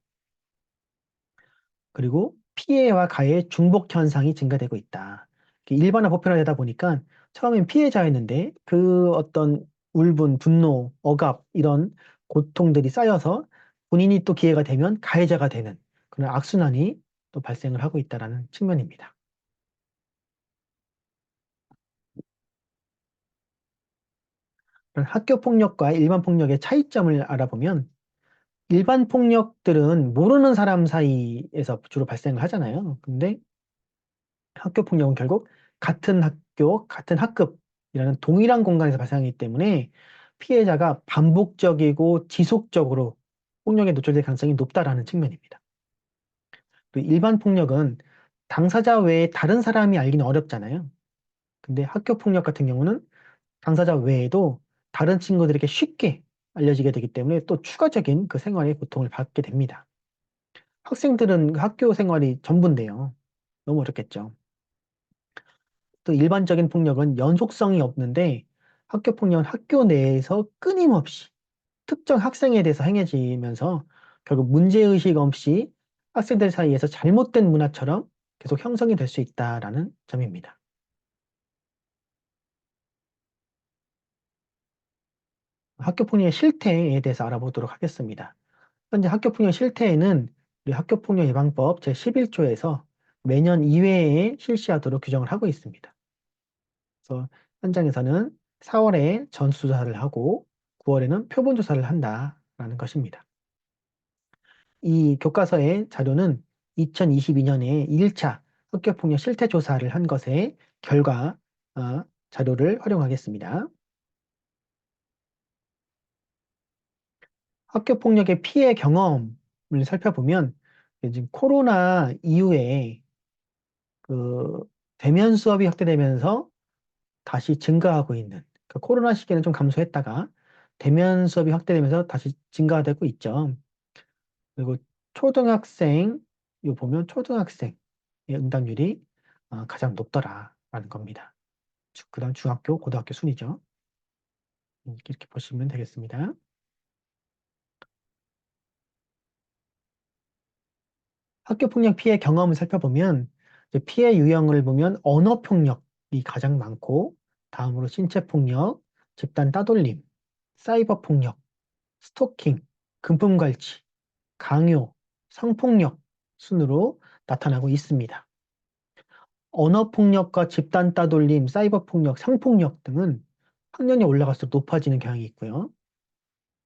그리고 피해와 가해의 중복 현상이 증가되고 있다. 일반화 보편화되다 보니까 처음엔 피해자였는데 그 어떤 울분, 분노, 억압 이런 고통들이 쌓여서 본인이 또 기회가 되면 가해자가 되는 그런 악순환이 또 발생을 하고 있다는 측면입니다. 그런 학교 폭력과 일반 폭력의 차이점을 알아보면 일반 폭력들은 모르는 사람 사이에서 주로 발생을 하잖아요. 근데 학교 폭력은 결국 같은 학교, 같은 학급이라는 동일한 공간에서 발생하기 때문에 피해자가 반복적이고 지속적으로 폭력에 노출될 가능성이 높다라는 측면입니다. 또 일반 폭력은 당사자 외에 다른 사람이 알기는 어렵잖아요. 근데 학교 폭력 같은 경우는 당사자 외에도 다른 친구들에게 쉽게 알려지게 되기 때문에 또 추가적인 그 생활의 고통을 받게 됩니다. 학생들은 그 학교 생활이 전부인데요. 너무 어렵겠죠. 또 일반적인 폭력은 연속성이 없는데 학교 폭력은 학교 내에서 끊임없이 특정 학생에 대해서 행해지면서 결국 문제의식 없이 학생들 사이에서 잘못된 문화처럼 계속 형성이 될 수 있다라는 점입니다. 학교 폭력의 실태에 대해서 알아보도록 하겠습니다. 현재 학교 폭력 실태에는 우리 학교 폭력 예방법 제11조에서 매년 2회에 실시하도록 규정을 하고 있습니다. 그래서 현장에서는 4월에 전수조사를 하고 9월에는 표본조사를 한다라는 것입니다. 이 교과서의 자료는 2022년에 1차 학교폭력 실태조사를 한 것의 결과 자료를 활용하겠습니다. 학교폭력의 피해 경험을 살펴보면 지금 코로나 이후에 그 대면 수업이 확대되면서 다시 증가하고 있는 코로나 시기에는 좀 감소했다가 대면 수업이 확대되면서 다시 증가되고 있죠. 그리고 초등학생, 요 보면 초등학생의 응답률이 가장 높더라라는 겁니다. 그다음 중학교, 고등학교 순이죠. 이렇게 보시면 되겠습니다. 학교폭력 피해 경험을 살펴보면 이제 피해 유형을 보면 언어폭력이 가장 많고 다음으로 신체폭력, 집단 따돌림, 사이버폭력, 스토킹, 금품갈취, 강요, 성폭력 순으로 나타나고 있습니다. 언어폭력과 집단 따돌림, 사이버폭력, 성폭력 등은 학년이 올라갈수록 높아지는 경향이 있고요.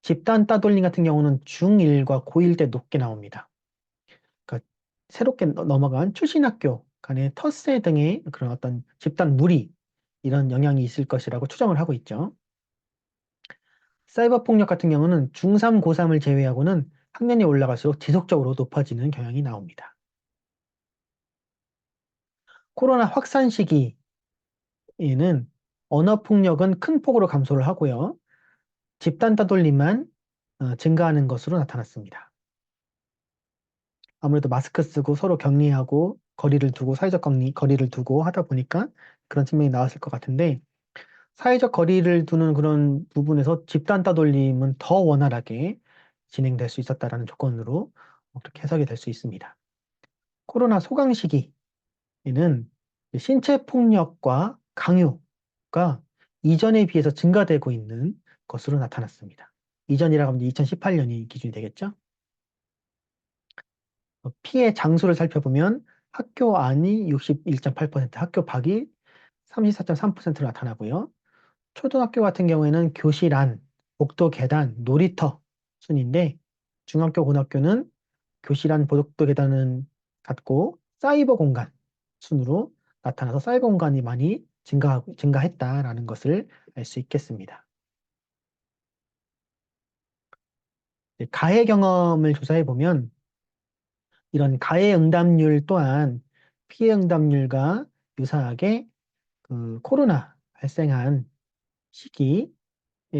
집단 따돌림 같은 경우는 중1과 고1 때 높게 나옵니다. 그러니까 새롭게 넘어간 출신학교 간의 텃세 등의 그런 어떤 집단 무리 이런 영향이 있을 것이라고 추정을 하고 있죠. 사이버 폭력 같은 경우는 중3, 고3을 제외하고는 학년이 올라갈수록 지속적으로 높아지는 경향이 나옵니다. 코로나 확산 시기에는 언어 폭력은 큰 폭으로 감소를 하고요. 집단 따돌림만 증가하는 것으로 나타났습니다. 아무래도 마스크 쓰고 서로 격리하고 거리를 두고 사회적 거리를 두고 하다 보니까 그런 측면이 나왔을 것 같은데 사회적 거리를 두는 그런 부분에서 집단 따돌림은 더 원활하게 진행될 수 있었다라는 조건으로 그렇게 해석이 될 수 있습니다. 코로나 소강 시기에는 신체 폭력과 강요가 이전에 비해서 증가되고 있는 것으로 나타났습니다. 이전이라고 하면 2018년이 기준이 되겠죠? 피해 장소를 살펴보면 학교 안이 61.8%, 학교 밖이 34.3%로 나타나고요. 초등학교 같은 경우에는 교실 안, 복도 계단, 놀이터 순인데 중학교, 고등학교는 교실 안, 복도 계단은 같고 사이버 공간 순으로 나타나서 사이버 공간이 많이 증가했다라는 것을 알 수 있겠습니다. 가해 경험을 조사해 보면 이런 가해 응답률 또한 피해 응답률과 유사하게 그 코로나 발생한 시기에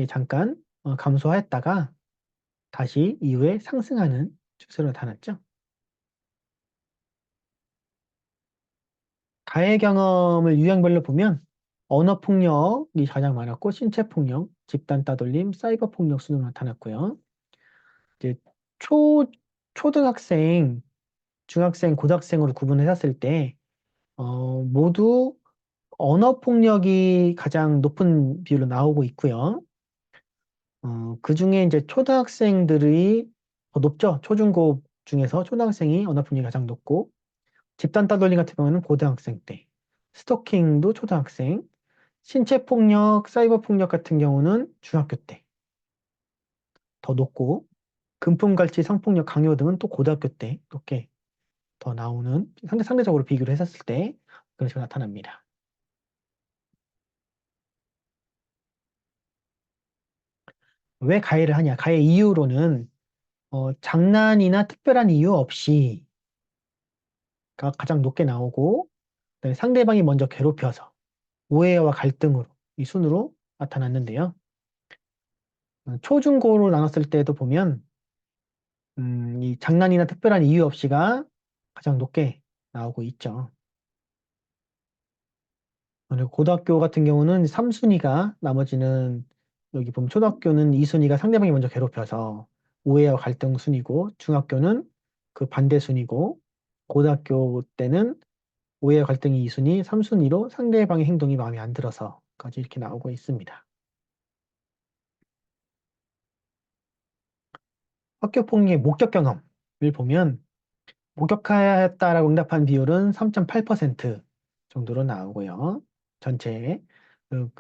잠깐 감소했다가 다시 이후에 상승하는 추세로 나타났죠. 가해 경험을 유형별로 보면 언어 폭력이 가장 많았고 신체 폭력, 집단 따돌림, 사이버 폭력 순으로 나타났고요. 이제 초 초등학생, 중학생, 고등학생으로 구분해봤을 때 모두 언어 폭력이 가장 높은 비율로 나오고 있고요. 그중에 이제 초등학생들이 더 높죠. 초중고 중에서 초등학생이 언어 폭력이 가장 높고 집단 따돌림 같은 경우는 고등학생 때, 스토킹도 초등학생, 신체 폭력, 사이버 폭력 같은 경우는 중학교 때 더 높고 금품갈취, 성폭력, 강요 등은 또 고등학교 때 높게 더 나오는 상대적으로 비교를 했었을 때 그런 식으로 나타납니다. 왜 가해를 하냐? 가해 이유로는 장난이나 특별한 이유 없이가 가장 높게 나오고 그다음에 상대방이 먼저 괴롭혀서 오해와 갈등으로 이 순으로 나타났는데요. 초중고로 나눴을 때도 보면 이 장난이나 특별한 이유 없이가 가장 높게 나오고 있죠. 그리고 고등학교 같은 경우는 3순위가 나머지는 여기 보면 초등학교는 2순위가 상대방이 먼저 괴롭혀서 오해와 갈등 순이고 중학교는 그 반대 순이고 고등학교 때는 오해와 갈등이 2순위, 3순위로 상대방의 행동이 마음에 안 들어서까지 이렇게 나오고 있습니다. 학교 폭력의 목격 경험을 보면 목격하였다라고 응답한 비율은 3.8% 정도로 나오고요. 전체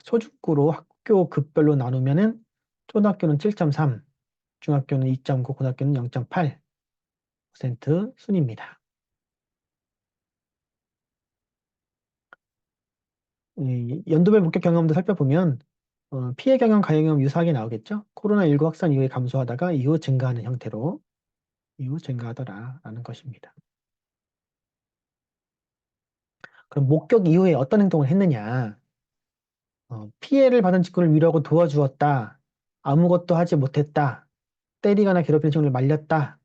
소중구로 학교 급별로 나누면은 초등학교는 7.3, 중학교는 2.9, 고등학교는 0.8% 순입니다. 연도별 목격 경험도 살펴보면 피해 경험, 가해 경험 유사하게 나오겠죠. 코로나19 확산 이후에 감소하다가 이후 증가하는 형태로 이후 증가하더라라는 것입니다. 그럼 목격 이후에 어떤 행동을 했느냐? 피해를 받은 친구를 위로하고 도와주었다. 아무것도 하지 못했다. 때리거나 괴롭히는 친구를 말렸다.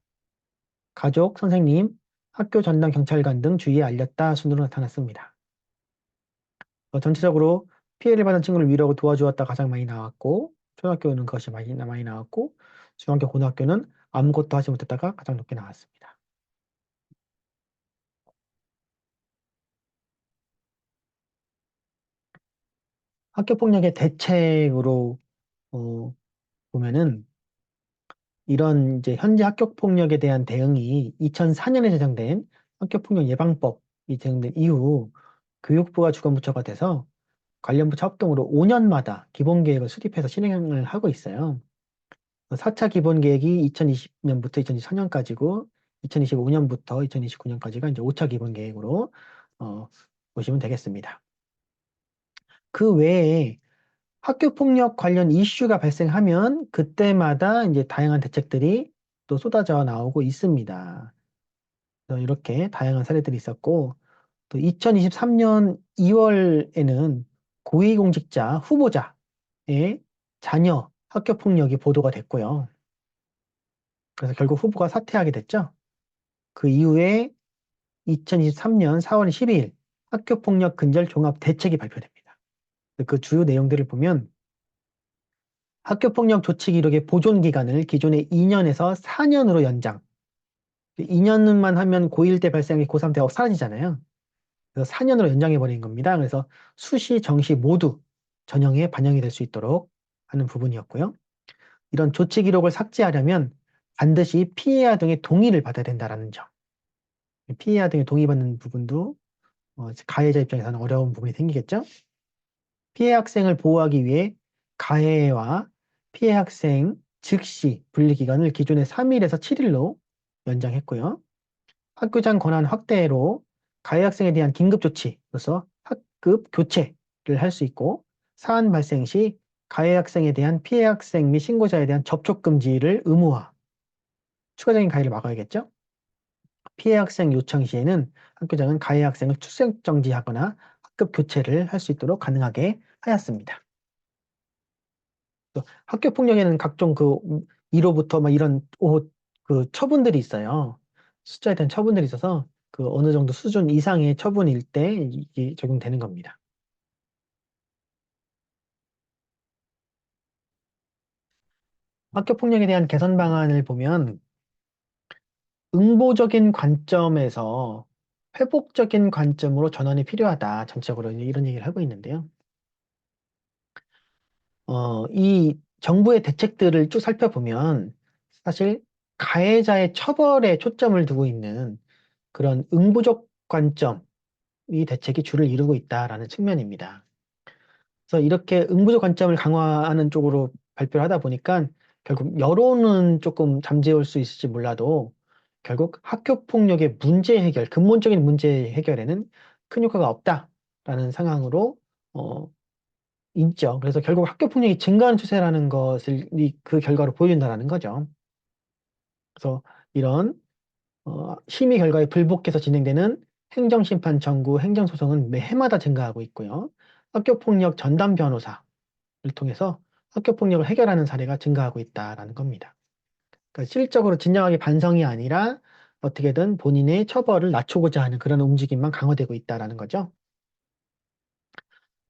가족, 선생님, 학교 전담 경찰관 등 주위에 알렸다 순으로 나타났습니다. 전체적으로 피해를 받은 친구를 위로하고 도와주었다 가장 많이 나왔고 초등학교는 그것이 많이 나왔고 중학교, 고등학교는 아무것도 하지 못했다가 가장 높게 나왔습니다. 학교 폭력의 대책으로 어, 보면은 이런 이제 현재 학교 폭력에 대한 대응이 2004년에 제정된 학교 폭력 예방법이 제정된 이후 교육부가 주관부처가 돼서 관련부 협동으로 5년마다 기본계획을 수립해서 실행을 하고 있어요. 4차 기본계획이 2020년부터 2024년까지고 2025년부터 2029년까지가 이제 5차 기본계획으로 보시면 되겠습니다. 그 외에 학교폭력 관련 이슈가 발생하면 그때마다 이제 다양한 대책들이 또 쏟아져 나오고 있습니다. 그래서 이렇게 다양한 사례들이 있었고, 또 2023년 2월에는 고위공직자 후보자의 자녀 학교폭력이 보도가 됐고요. 그래서 결국 후보가 사퇴하게 됐죠. 그 이후에 2023년 4월 12일 학교폭력 근절 종합 대책이 발표됩니다. 그 주요 내용들을 보면 학교폭력 조치 기록의 보존 기간을 기존의 2년에서 4년으로 연장. 2년만 하면 고1 때 발생한 게 고3 때 사라지잖아요. 그래서 4년으로 연장해 버린 겁니다. 그래서 수시, 정시 모두 전형에 반영이 될 수 있도록 하는 부분이었고요. 이런 조치 기록을 삭제하려면 반드시 피해자 등의 동의를 받아야 된다는 점. 피해자 등의 동의받는 부분도 가해자 입장에서는 어려운 부분이 생기겠죠. 피해 학생을 보호하기 위해 가해와 피해 학생 즉시 분리 기간을 기존의 3일에서 7일로 연장했고요. 학교장 권한 확대로 가해 학생에 대한 긴급 조치로서 학급 교체를 할 수 있고, 사안 발생 시 가해 학생에 대한 피해 학생 및 신고자에 대한 접촉 금지를 의무화. 추가적인 가해를 막아야겠죠. 피해 학생 요청 시에는 학교장은 가해 학생을 출석 정지하거나 학급 교체를 할 수 있도록 가능하게 하였습니다. 또 학교 폭력에는 각종 1호부터 막 이런 그 처분들이 있어요. 숫자에 대한 처분들이 있어서 그 어느 정도 수준 이상의 처분일 때 이게 적용되는 겁니다. 학교 폭력에 대한 개선 방안을 보면 응보적인 관점에서 회복적인 관점으로 전환이 필요하다. 전체적으로 이런 얘기를 하고 있는데요. 이 정부의 대책들을 쭉 살펴보면 사실 가해자의 처벌에 초점을 두고 있는 그런 응보적 관점, 이 대책이 주를 이루고 있다라는 측면입니다. 그래서 이렇게 응부적 관점을 강화하는 쪽으로 발표를 하다 보니까 결국 여론은 조금 잠재울 수 있을지 몰라도 결국 학교 폭력의 문제 해결, 근본적인 문제 해결에는 큰 효과가 없다라는 상황으로 어, 있죠. 그래서 결국 학교 폭력이 증가하는 추세라는 것을 그 결과로 보여준다는 거죠. 그래서 이런 심의 결과에 불복해서 진행되는 행정심판 청구, 행정소송은 매해마다 증가하고 있고요. 학교폭력 전담 변호사를 통해서 학교폭력을 해결하는 사례가 증가하고 있다는 겁니다. 그러니까 실적으로 진정하게 반성이 아니라 어떻게든 본인의 처벌을 낮추고자 하는 그런 움직임만 강화되고 있다는 거죠.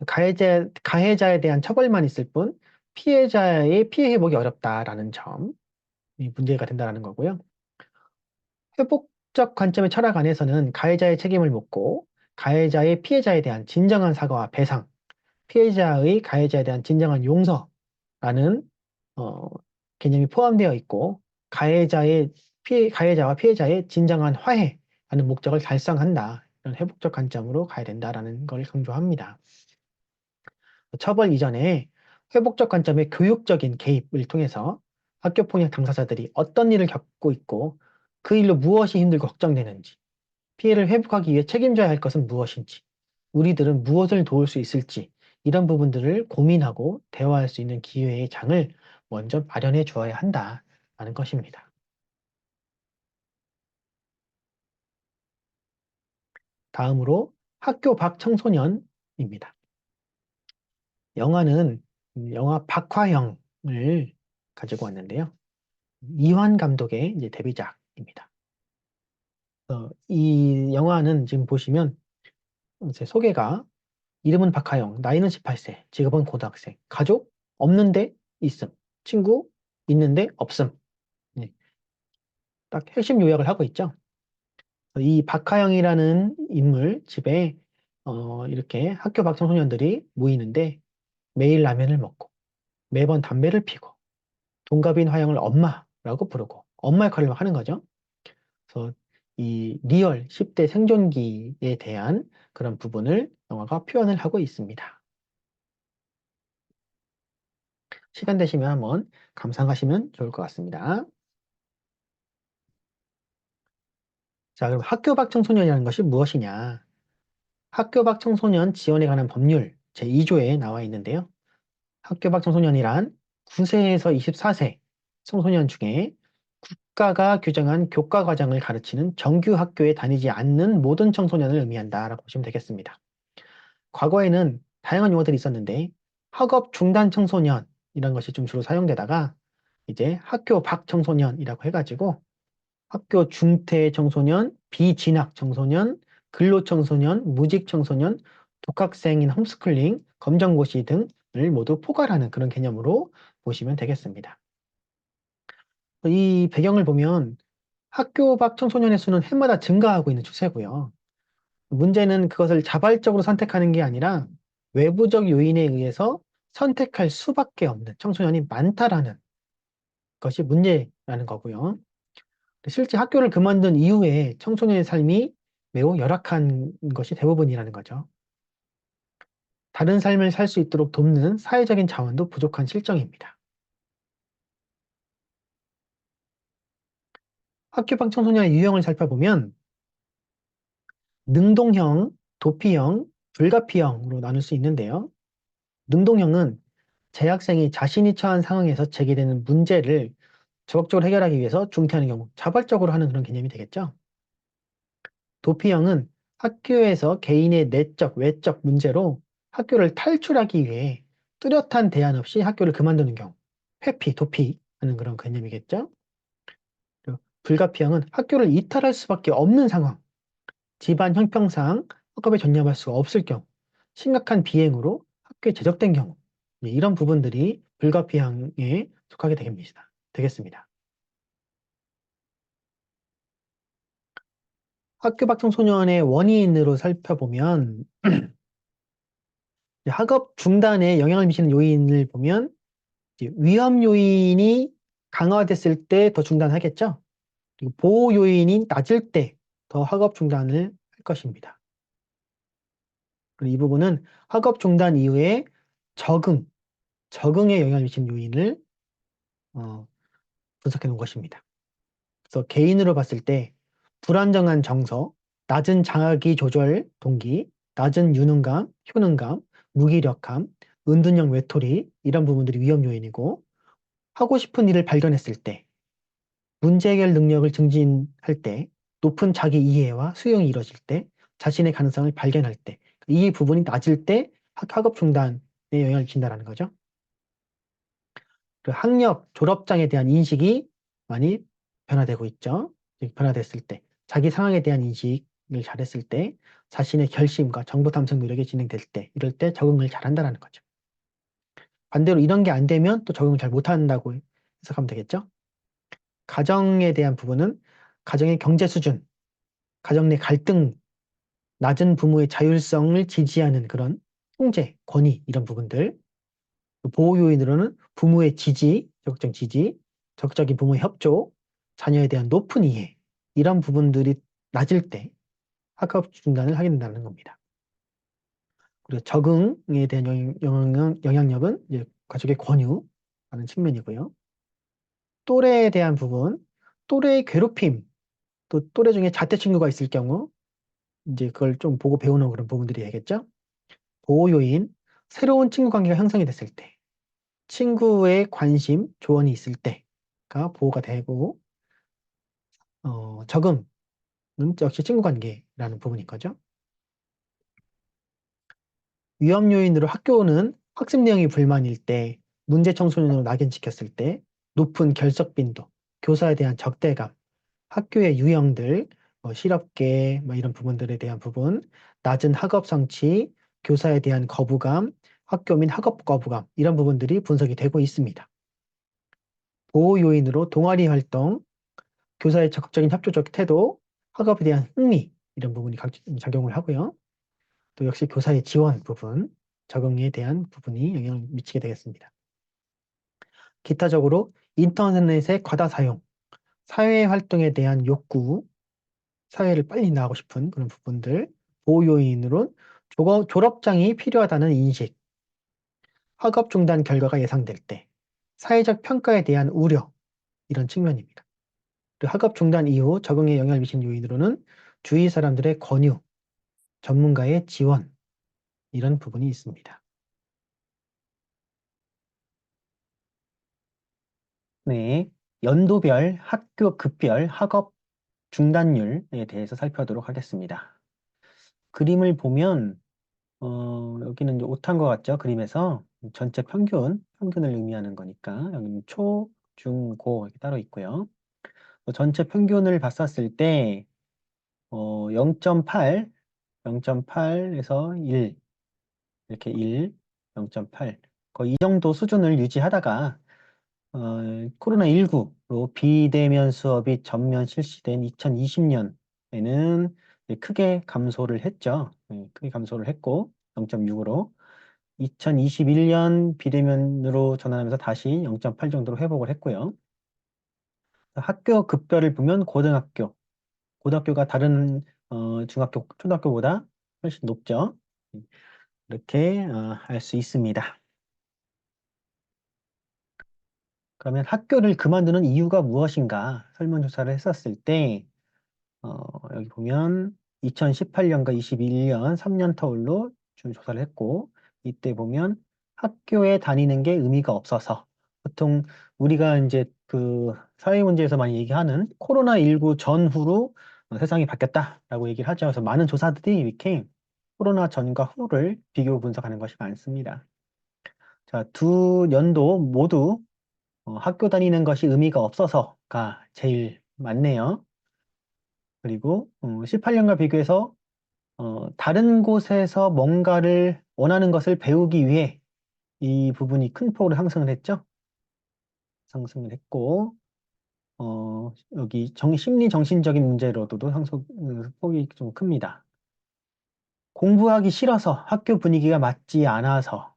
가해자에 대한 처벌만 있을 뿐 피해자의 피해 회복이 어렵다라는 점이 문제가 된다는 거고요. 회복적 관점의 철학 안에서는 가해자의 책임을 묻고 가해자의 피해자에 대한 진정한 사과와 배상, 피해자의 가해자에 대한 진정한 용서라는 어, 개념이 포함되어 있고 가해자와 피해자의 진정한 화해라는 목적을 달성한다. 이런 회복적 관점으로 가야 된다라는 걸 강조합니다. 처벌 이전에 회복적 관점의 교육적인 개입을 통해서 학교폭력 당사자들이 어떤 일을 겪고 있고 그 일로 무엇이 힘들고 걱정되는지, 피해를 회복하기 위해 책임져야 할 것은 무엇인지, 우리들은 무엇을 도울 수 있을지 이런 부분들을 고민하고 대화할 수 있는 기회의 장을 먼저 마련해 주어야 한다는 것입니다. 다음으로 학교 밖 청소년입니다. 영화는 영화 박화영을 가지고 왔는데요. 이환 감독의 이제 데뷔작입니다. 이 영화는 지금 보시면 이제 소개가 이름은 박하영, 나이는 18세, 직업은 고등학생, 가족 없는데 있음, 친구 있는데 없음. 네, 딱 핵심 요약을 하고 있죠. 이 박하영이라는 인물 집에 이렇게 학교 밖 청소년들이 모이는데 매일 라면을 먹고 매번 담배를 피고 동갑인 화영을 엄마라고 부르고 엄마 역할을 막 하는 거죠. 그래서 이 리얼 10대 생존기에 대한 그런 부분을 영화가 표현을 하고 있습니다. 시간 되시면 한번 감상하시면 좋을 것 같습니다. 자, 그럼 학교 밖 청소년이라는 것이 무엇이냐? 학교 밖 청소년 지원에 관한 법률 제2조에 나와 있는데요. 학교 밖 청소년이란 9세에서 24세 청소년 중에 국가가 규정한 교과 과정을 가르치는 정규 학교에 다니지 않는 모든 청소년을 의미한다라고 보시면 되겠습니다. 과거에는 다양한 용어들이 있었는데 학업 중단 청소년이라는 것이 좀 주로 사용되다가 이제 학교 밖 청소년이라고 해가지고 학교 중퇴 청소년, 비진학 청소년, 근로 청소년, 무직 청소년, 독학생인 홈스쿨링, 검정고시 등을 모두 포괄하는 그런 개념으로 보시면 되겠습니다. 이 배경을 보면 학교 밖 청소년의 수는 해마다 증가하고 있는 추세고요. 문제는 그것을 자발적으로 선택하는 게 아니라 외부적 요인에 의해서 선택할 수밖에 없는 청소년이 많다라는 것이 문제라는 거고요. 실제 학교를 그만둔 이후에 청소년의 삶이 매우 열악한 것이 대부분이라는 거죠. 다른 삶을 살 수 있도록 돕는 사회적인 자원도 부족한 실정입니다. 학교 밖 청소년의 유형을 살펴보면 능동형, 도피형, 불가피형으로 나눌 수 있는데요. 능동형은 재학생이 자신이 처한 상황에서 제기되는 문제를 적극적으로 해결하기 위해서 중퇴하는 경우, 자발적으로 하는 그런 개념이 되겠죠. 도피형은 학교에서 개인의 내적, 외적 문제로 학교를 탈출하기 위해 뚜렷한 대안 없이 학교를 그만두는 경우, 회피, 도피하는 그런 개념이겠죠. 그리고 불가피형은 학교를 이탈할 수밖에 없는 상황, 집안 형평상 학업에 전념할 수가 없을 경우, 심각한 비행으로 학교에 제적된 경우, 이런 부분들이 불가피형에 속하게 되겠습니다. 학교 밖 청소년의 원인으로 살펴보면 학업 중단에 영향을 미치는 요인을 보면 이제 위험 요인이 강화됐을 때 더 중단하겠죠. 그리고 보호 요인이 낮을 때 더 학업 중단을 할 것입니다. 그리고 이 부분은 학업 중단 이후에 적응에 영향을 미치는 요인을 어, 분석해 놓은 것입니다. 그래서 개인으로 봤을 때 불안정한 정서, 낮은 자기 조절 동기, 낮은 유능감, 효능감, 무기력함, 은둔형 외톨이 이런 부분들이 위험 요인이고 하고 싶은 일을 발견했을 때, 문제 해결 능력을 증진할 때, 높은 자기 이해와 수용이 이루어질 때, 자신의 가능성을 발견할 때, 이 부분이 낮을 때 학업 중단에 영향을 준다는 거죠. 그 학력, 졸업장에 대한 인식이 많이 변화되고 있죠. 변화됐을 때, 자기 상황에 대한 인식을 잘했을 때, 자신의 결심과 정보 탐색 노력이 진행될 때, 이럴 때 적응을 잘한다는 거죠. 반대로 이런 게 안 되면 또 적응을 잘 못한다고 해석하면 되겠죠. 가정에 대한 부분은 가정의 경제 수준, 가정 내 갈등, 낮은 부모의 자율성을 지지하는 그런 통제, 권위 이런 부분들, 보호 요인으로는 부모의 지지, 적극적 지지, 적극적인 부모의 협조, 자녀에 대한 높은 이해 이런 부분들이 낮을 때 학업 중단을 하게 된다는 겁니다. 그리고 적응에 대한 영향력은 이제 가족의 권유라는 측면이고요. 또래에 대한 부분, 또래의 괴롭힘, 또 또래 중에 자퇴 친구가 있을 경우 이제 그걸 좀 보고 배우는 그런 부분들이 되겠죠. 보호 요인, 새로운 친구 관계가 형성이 됐을 때, 친구의 관심, 조언이 있을 때가 보호가 되고, 적응은 역시 친구 관계라는 부분인 거죠. 위험 요인으로 학교는 학습 내용이 불만일 때, 문제 청소년으로 낙인찍혔을 때, 높은 결석 빈도, 교사에 대한 적대감, 학교의 유형들, 실업계 이런 부분들에 대한 부분, 낮은 학업 성취, 교사에 대한 거부감, 학교 및 학업 거부감 이런 부분들이 분석이 되고 있습니다. 보호 요인으로 동아리 활동, 교사의 적극적인 협조적 태도, 학업에 대한 흥미 이런 부분이 작용을 하고요. 또 역시 교사의 지원 부분, 적응에 대한 부분이 영향을 미치게 되겠습니다. 기타적으로 인터넷의 과다 사용, 사회 활동에 대한 욕구, 사회를 빨리 나가고 싶은 그런 부분들, 보호 요인으로 졸업장이 필요하다는 인식, 학업 중단 결과가 예상될 때, 사회적 평가에 대한 우려, 이런 측면입니다. 그리고 학업 중단 이후 적응에 영향을 미친 요인으로는 주위 사람들의 권유, 전문가의 지원, 이런 부분이 있습니다. 네, 연도별 학교 급별 학업 중단율에 대해서 살펴보도록 하겠습니다. 그림을 보면 여기는 이제 오타인 것 같죠? 그림에서 전체 평균을 의미하는 거니까 여기는 초, 중, 고 이렇게 따로 있고요. 전체 평균을 봤었을 때 0.8, 0.8에서 1 이렇게 1, 0.8 거의 이 정도 수준을 유지하다가 코로나19로 비대면 수업이 전면 실시된 2020년에는 크게 감소를 했죠. 크게 감소를 했고 0.6으로 2021년 비대면으로 전환하면서 다시 0.8 정도로 회복을 했고요. 학교 급별을 보면 고등학교가 다른 중학교, 초등학교보다 훨씬 높죠. 이렇게 알 수 있습니다. 그러면 학교를 그만두는 이유가 무엇인가 설문조사를 했었을 때 여기 보면 2018년과 21년 3년 터울로 좀 조사를 했고 이때 보면 학교에 다니는 게 의미가 없어서 보통 우리가 이제 그 사회문제에서 많이 얘기하는 코로나19 전후로 세상이 바뀌었다라고 얘기를 하죠. 그래서 많은 조사들이 이렇게 코로나 전과 후를 비교 분석하는 것이 많습니다. 자, 두 연도 모두 학교 다니는 것이 의미가 없어서가 제일 많네요. 그리고 18년과 비교해서 다른 곳에서 뭔가를 원하는 것을 배우기 위해 이 부분이 큰 폭으로 상승을 했죠. 상승을 했고 여기 심리 정신적인 문제로도 폭이 좀 큽니다. 공부하기 싫어서 학교 분위기가 맞지 않아서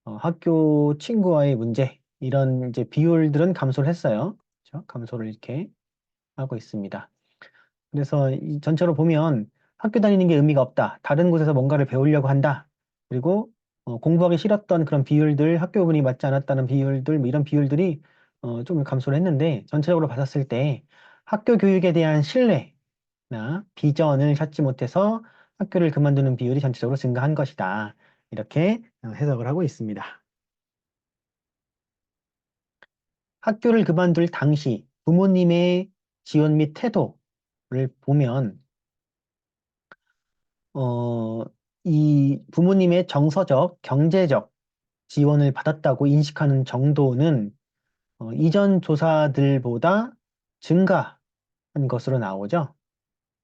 학교 친구와의 문제 이런 이제 비율들은 감소를 했어요. 그렇죠? 감소를 이렇게 하고 있습니다. 그래서 이 전체로 보면 학교 다니는 게 의미가 없다. 다른 곳에서 뭔가를 배우려고 한다. 그리고 공부하기 싫었던 그런 비율들, 학교 분위기 맞지 않았다는 비율들, 뭐 이런 비율들이 좀 감소를 했는데 전체적으로 봤을 때 학교 교육에 대한 신뢰나 비전을 찾지 못해서 학교를 그만두는 비율이 전체적으로 증가한 것이다. 이렇게 해석을 하고 있습니다. 학교를 그만둘 당시 부모님의 지원 및 태도를 보면 어, 이 부모님의 정서적, 경제적 지원을 받았다고 인식하는 정도는 이전 조사들보다 증가한 것으로 나오죠.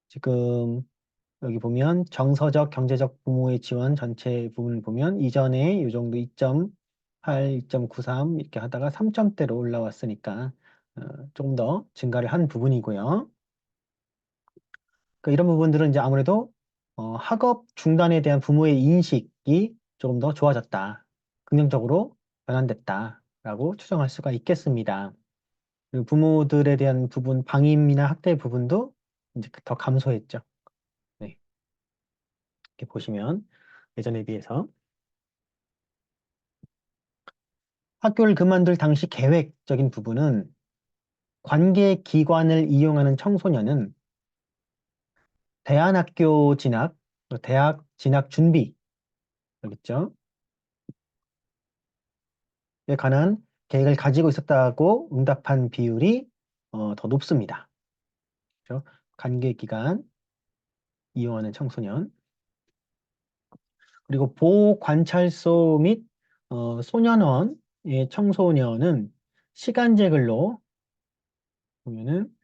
지금 여기 보면 정서적, 경제적 부모의 지원 전체 부분을 보면 이전에 이 정도 2.8, 2.93 이렇게 하다가 3점대로 올라왔으니까 조금 더 증가를 한 부분이고요. 그러니까 이런 부분들은 이제 아무래도 학업 중단에 대한 부모의 인식이 조금 더 좋아졌다. 긍정적으로 변환됐다라고 추정할 수가 있겠습니다. 그리고 부모들에 대한 부분, 방임이나 학대 부분도 이제 더 감소했죠. 네, 이렇게 보시면 예전에 비해서 학교를 그만둘 당시 계획적인 부분은 관계 기관을 이용하는 청소년은 대안학교 진학, 대학 진학 준비, 알겠죠? 에 관한 계획을 가지고 있었다고 응답한 비율이 더 높습니다. 그렇죠? 관계기관 이용하는 청소년 그리고 보관찰소 및 소년원의 청소년은 시간제 근로 보면은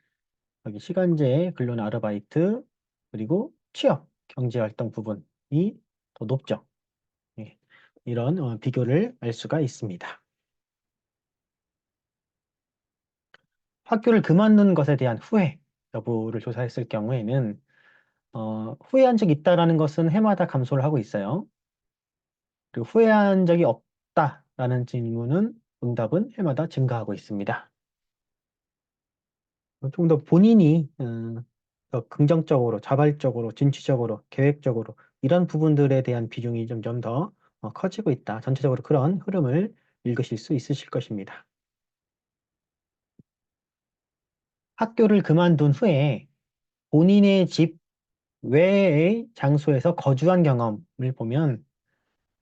여기 시간제 근로나 아르바이트 그리고 취업 경제활동 부분이 더 높죠. 예, 이런 비교를 알 수가 있습니다. 학교를 그만둔 것에 대한 후회 여부를 조사했을 경우에는 후회한 적이 있다라는 것은 해마다 감소를 하고 있어요. 그리고 후회한 적이 없다라는 질문은 응답은 해마다 증가하고 있습니다. 좀 더 본인이 더 긍정적으로, 자발적으로, 진취적으로, 계획적으로 이런 부분들에 대한 비중이 점점 더 커지고 있다. 전체적으로 그런 흐름을 읽으실 수 있으실 것입니다. 학교를 그만둔 후에 본인의 집 외의 장소에서 거주한 경험을 보면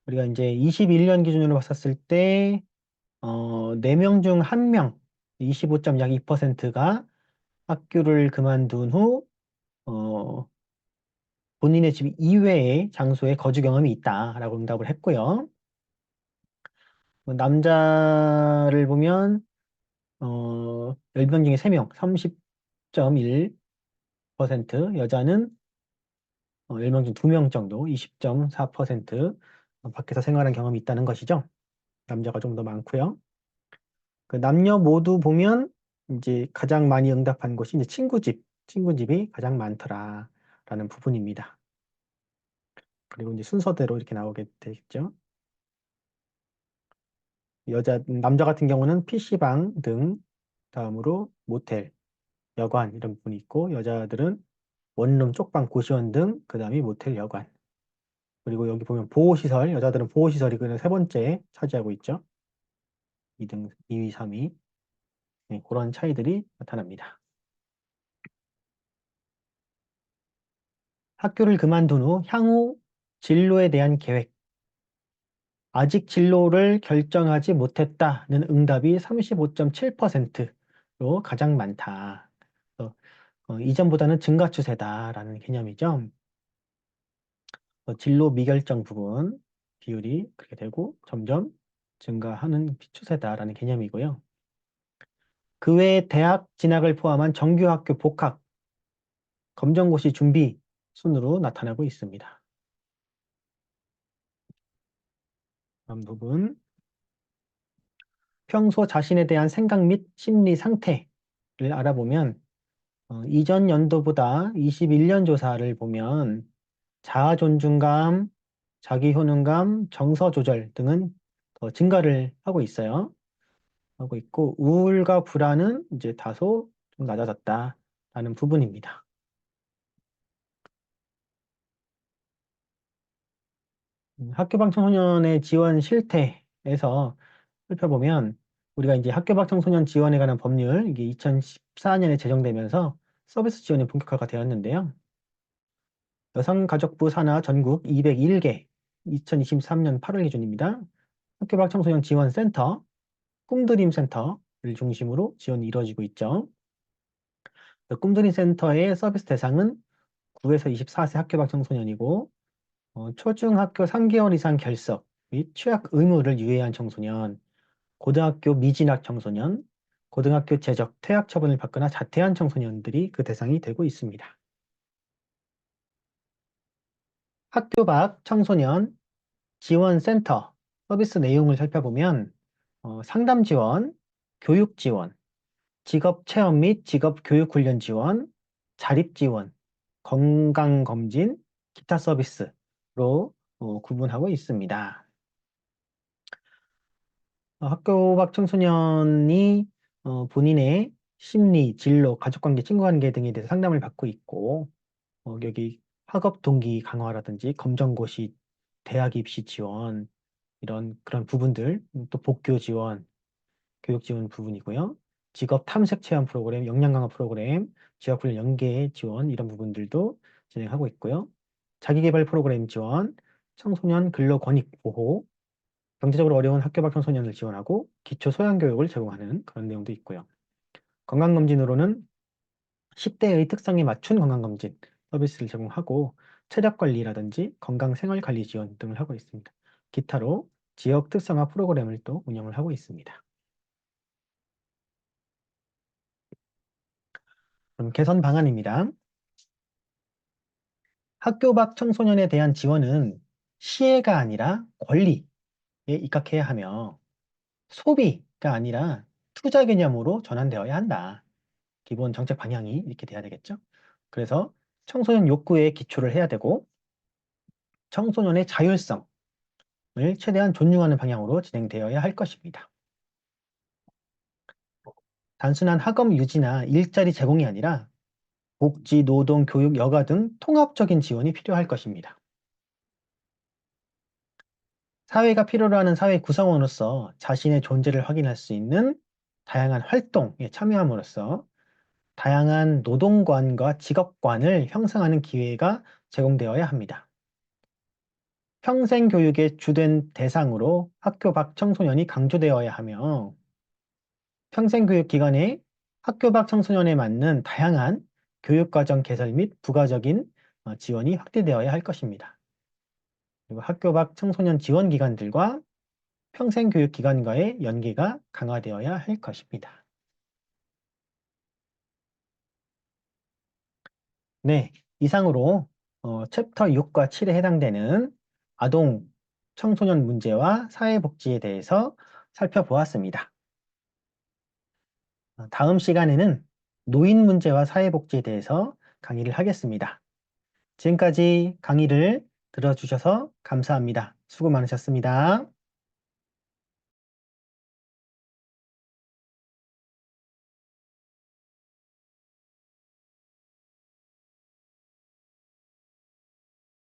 우리가 이제 21년 기준으로 봤었을 때 4명 중 1명, 25.2%가 학교를 그만둔 후 본인의 집 이외의 장소에 거주 경험이 있다라고 응답을 했고요. 남자를 보면 10명 중에 3명, 30.1%, 여자는 10명 중 2명 정도, 20.4% 밖에서 생활한 경험이 있다는 것이죠. 남자가 좀 더 많고요. 그 남녀 모두 보면 이제 가장 많이 응답한 것이 이제 친구집이 가장 많더라라는 부분입니다. 그리고 이제 순서대로 이렇게 나오게 되겠죠. 남자 같은 경우는 PC방 등, 다음으로 모텔, 여관 이런 부분이 있고, 여자들은 원룸, 쪽방, 고시원 등, 그 다음이 모텔, 여관. 그리고 여기 보면 보호시설, 여자들은 보호시설이 그냥 세 번째 차지하고 있죠. 2등, 2위, 3위. 네, 그런 차이들이 나타납니다. 학교를 그만둔 후 향후 진로에 대한 계획. 아직 진로를 결정하지 못했다는 응답이 35.7%로 가장 많다. 그래서 이전보다는 증가 추세다라는 개념이죠. 진로 미결정 부분 비율이 그렇게 되고 점점 증가하는 추세다라는 개념이고요. 그 외에 대학 진학을 포함한 정규학교 복학, 검정고시 준비 순으로 나타나고 있습니다. 다음 부분. 평소 자신에 대한 생각 및 심리 상태를 알아보면 이전 연도보다 21년 조사를 보면 자아 존중감, 자기 효능감, 정서 조절 등은 더 증가를 하고 있어요. 하고 있고 우울과 불안은 이제 다소 좀 낮아졌다라는 부분입니다. 학교방 청소년의 지원 실태에서 살펴보면 우리가 이제 학교방 청소년 지원에 관한 법률 이게 2014년에 제정되면서 서비스 지원이 본격화가 되었는데요. 여성가족부 산하 전국 201개 2023년 8월 기준입니다. 학교방 청소년 지원센터, 꿈드림 센터를 중심으로 지원이 이루어지고 있죠. 꿈드림 센터의 서비스 대상은 9에서 24세 학교방 청소년이고 초중학교 3개월 이상 결석 및 취학 의무를 유예한 청소년, 고등학교 미진학 청소년, 고등학교 재적, 퇴학 처분을 받거나 자퇴한 청소년들이 그 대상이 되고 있습니다. 학교 밖 청소년 지원센터 서비스 내용을 살펴보면 상담 지원, 교육 지원, 직업 체험 및 직업 교육 훈련 지원, 자립 지원, 건강 검진, 기타 서비스로 구분하고 있습니다. 학교 밖 청소년이 본인의 심리, 진로, 가족관계, 친구관계 등에 대해서 상담을 받고 있고 여기 학업 동기 강화라든지 검정고시, 대학 입시 지원 이런 그런 부분들, 또 복교 지원, 교육 지원 부분이고요. 직업 탐색 체험 프로그램, 역량 강화 프로그램, 지역훈련 연계 지원 이런 부분들도 진행하고 있고요. 자기계발 프로그램 지원, 청소년 근로 권익 보호, 경제적으로 어려운 학교 밖 청소년을 지원하고 기초 소양 교육을 제공하는 그런 내용도 있고요. 건강검진으로는 10대의 특성에 맞춘 건강검진 서비스를 제공하고 체력 관리라든지 건강생활관리 지원 등을 하고 있습니다. 기타로 지역 특성화 프로그램을 또 운영을 하고 있습니다. 그럼 개선 방안입니다. 학교 밖 청소년에 대한 지원은 시혜가 아니라 권리에 입각해야 하며 소비가 아니라 투자 개념으로 전환되어야 한다. 기본 정책 방향이 이렇게 돼야 되겠죠. 그래서 청소년 욕구에 기초를 해야 되고 청소년의 자율성을 최대한 존중하는 방향으로 진행되어야 할 것입니다. 단순한 학업 유지나 일자리 제공이 아니라 복지, 노동, 교육, 여가 등 통합적인 지원이 필요할 것입니다. 사회가 필요로 하는 사회 구성원으로서 자신의 존재를 확인할 수 있는 다양한 활동에 참여함으로써 다양한 노동관과 직업관을 형성하는 기회가 제공되어야 합니다. 평생교육의 주된 대상으로 학교 밖 청소년이 강조되어야 하며 평생교육 기간에 학교 밖 청소년에 맞는 다양한 교육과정 개설 및 부가적인 지원이 확대되어야 할 것입니다. 그리고 학교 밖 청소년 지원 기관들과 평생교육 기관과의 연계가 강화되어야 할 것입니다. 네, 이상으로 챕터 6과 7에 해당되는 아동, 청소년 문제와 사회복지에 대해서 살펴보았습니다. 다음 시간에는 노인 문제와 사회복지에 대해서 강의를 하겠습니다. 지금까지 강의를 들어주셔서 감사합니다. 수고 많으셨습니다.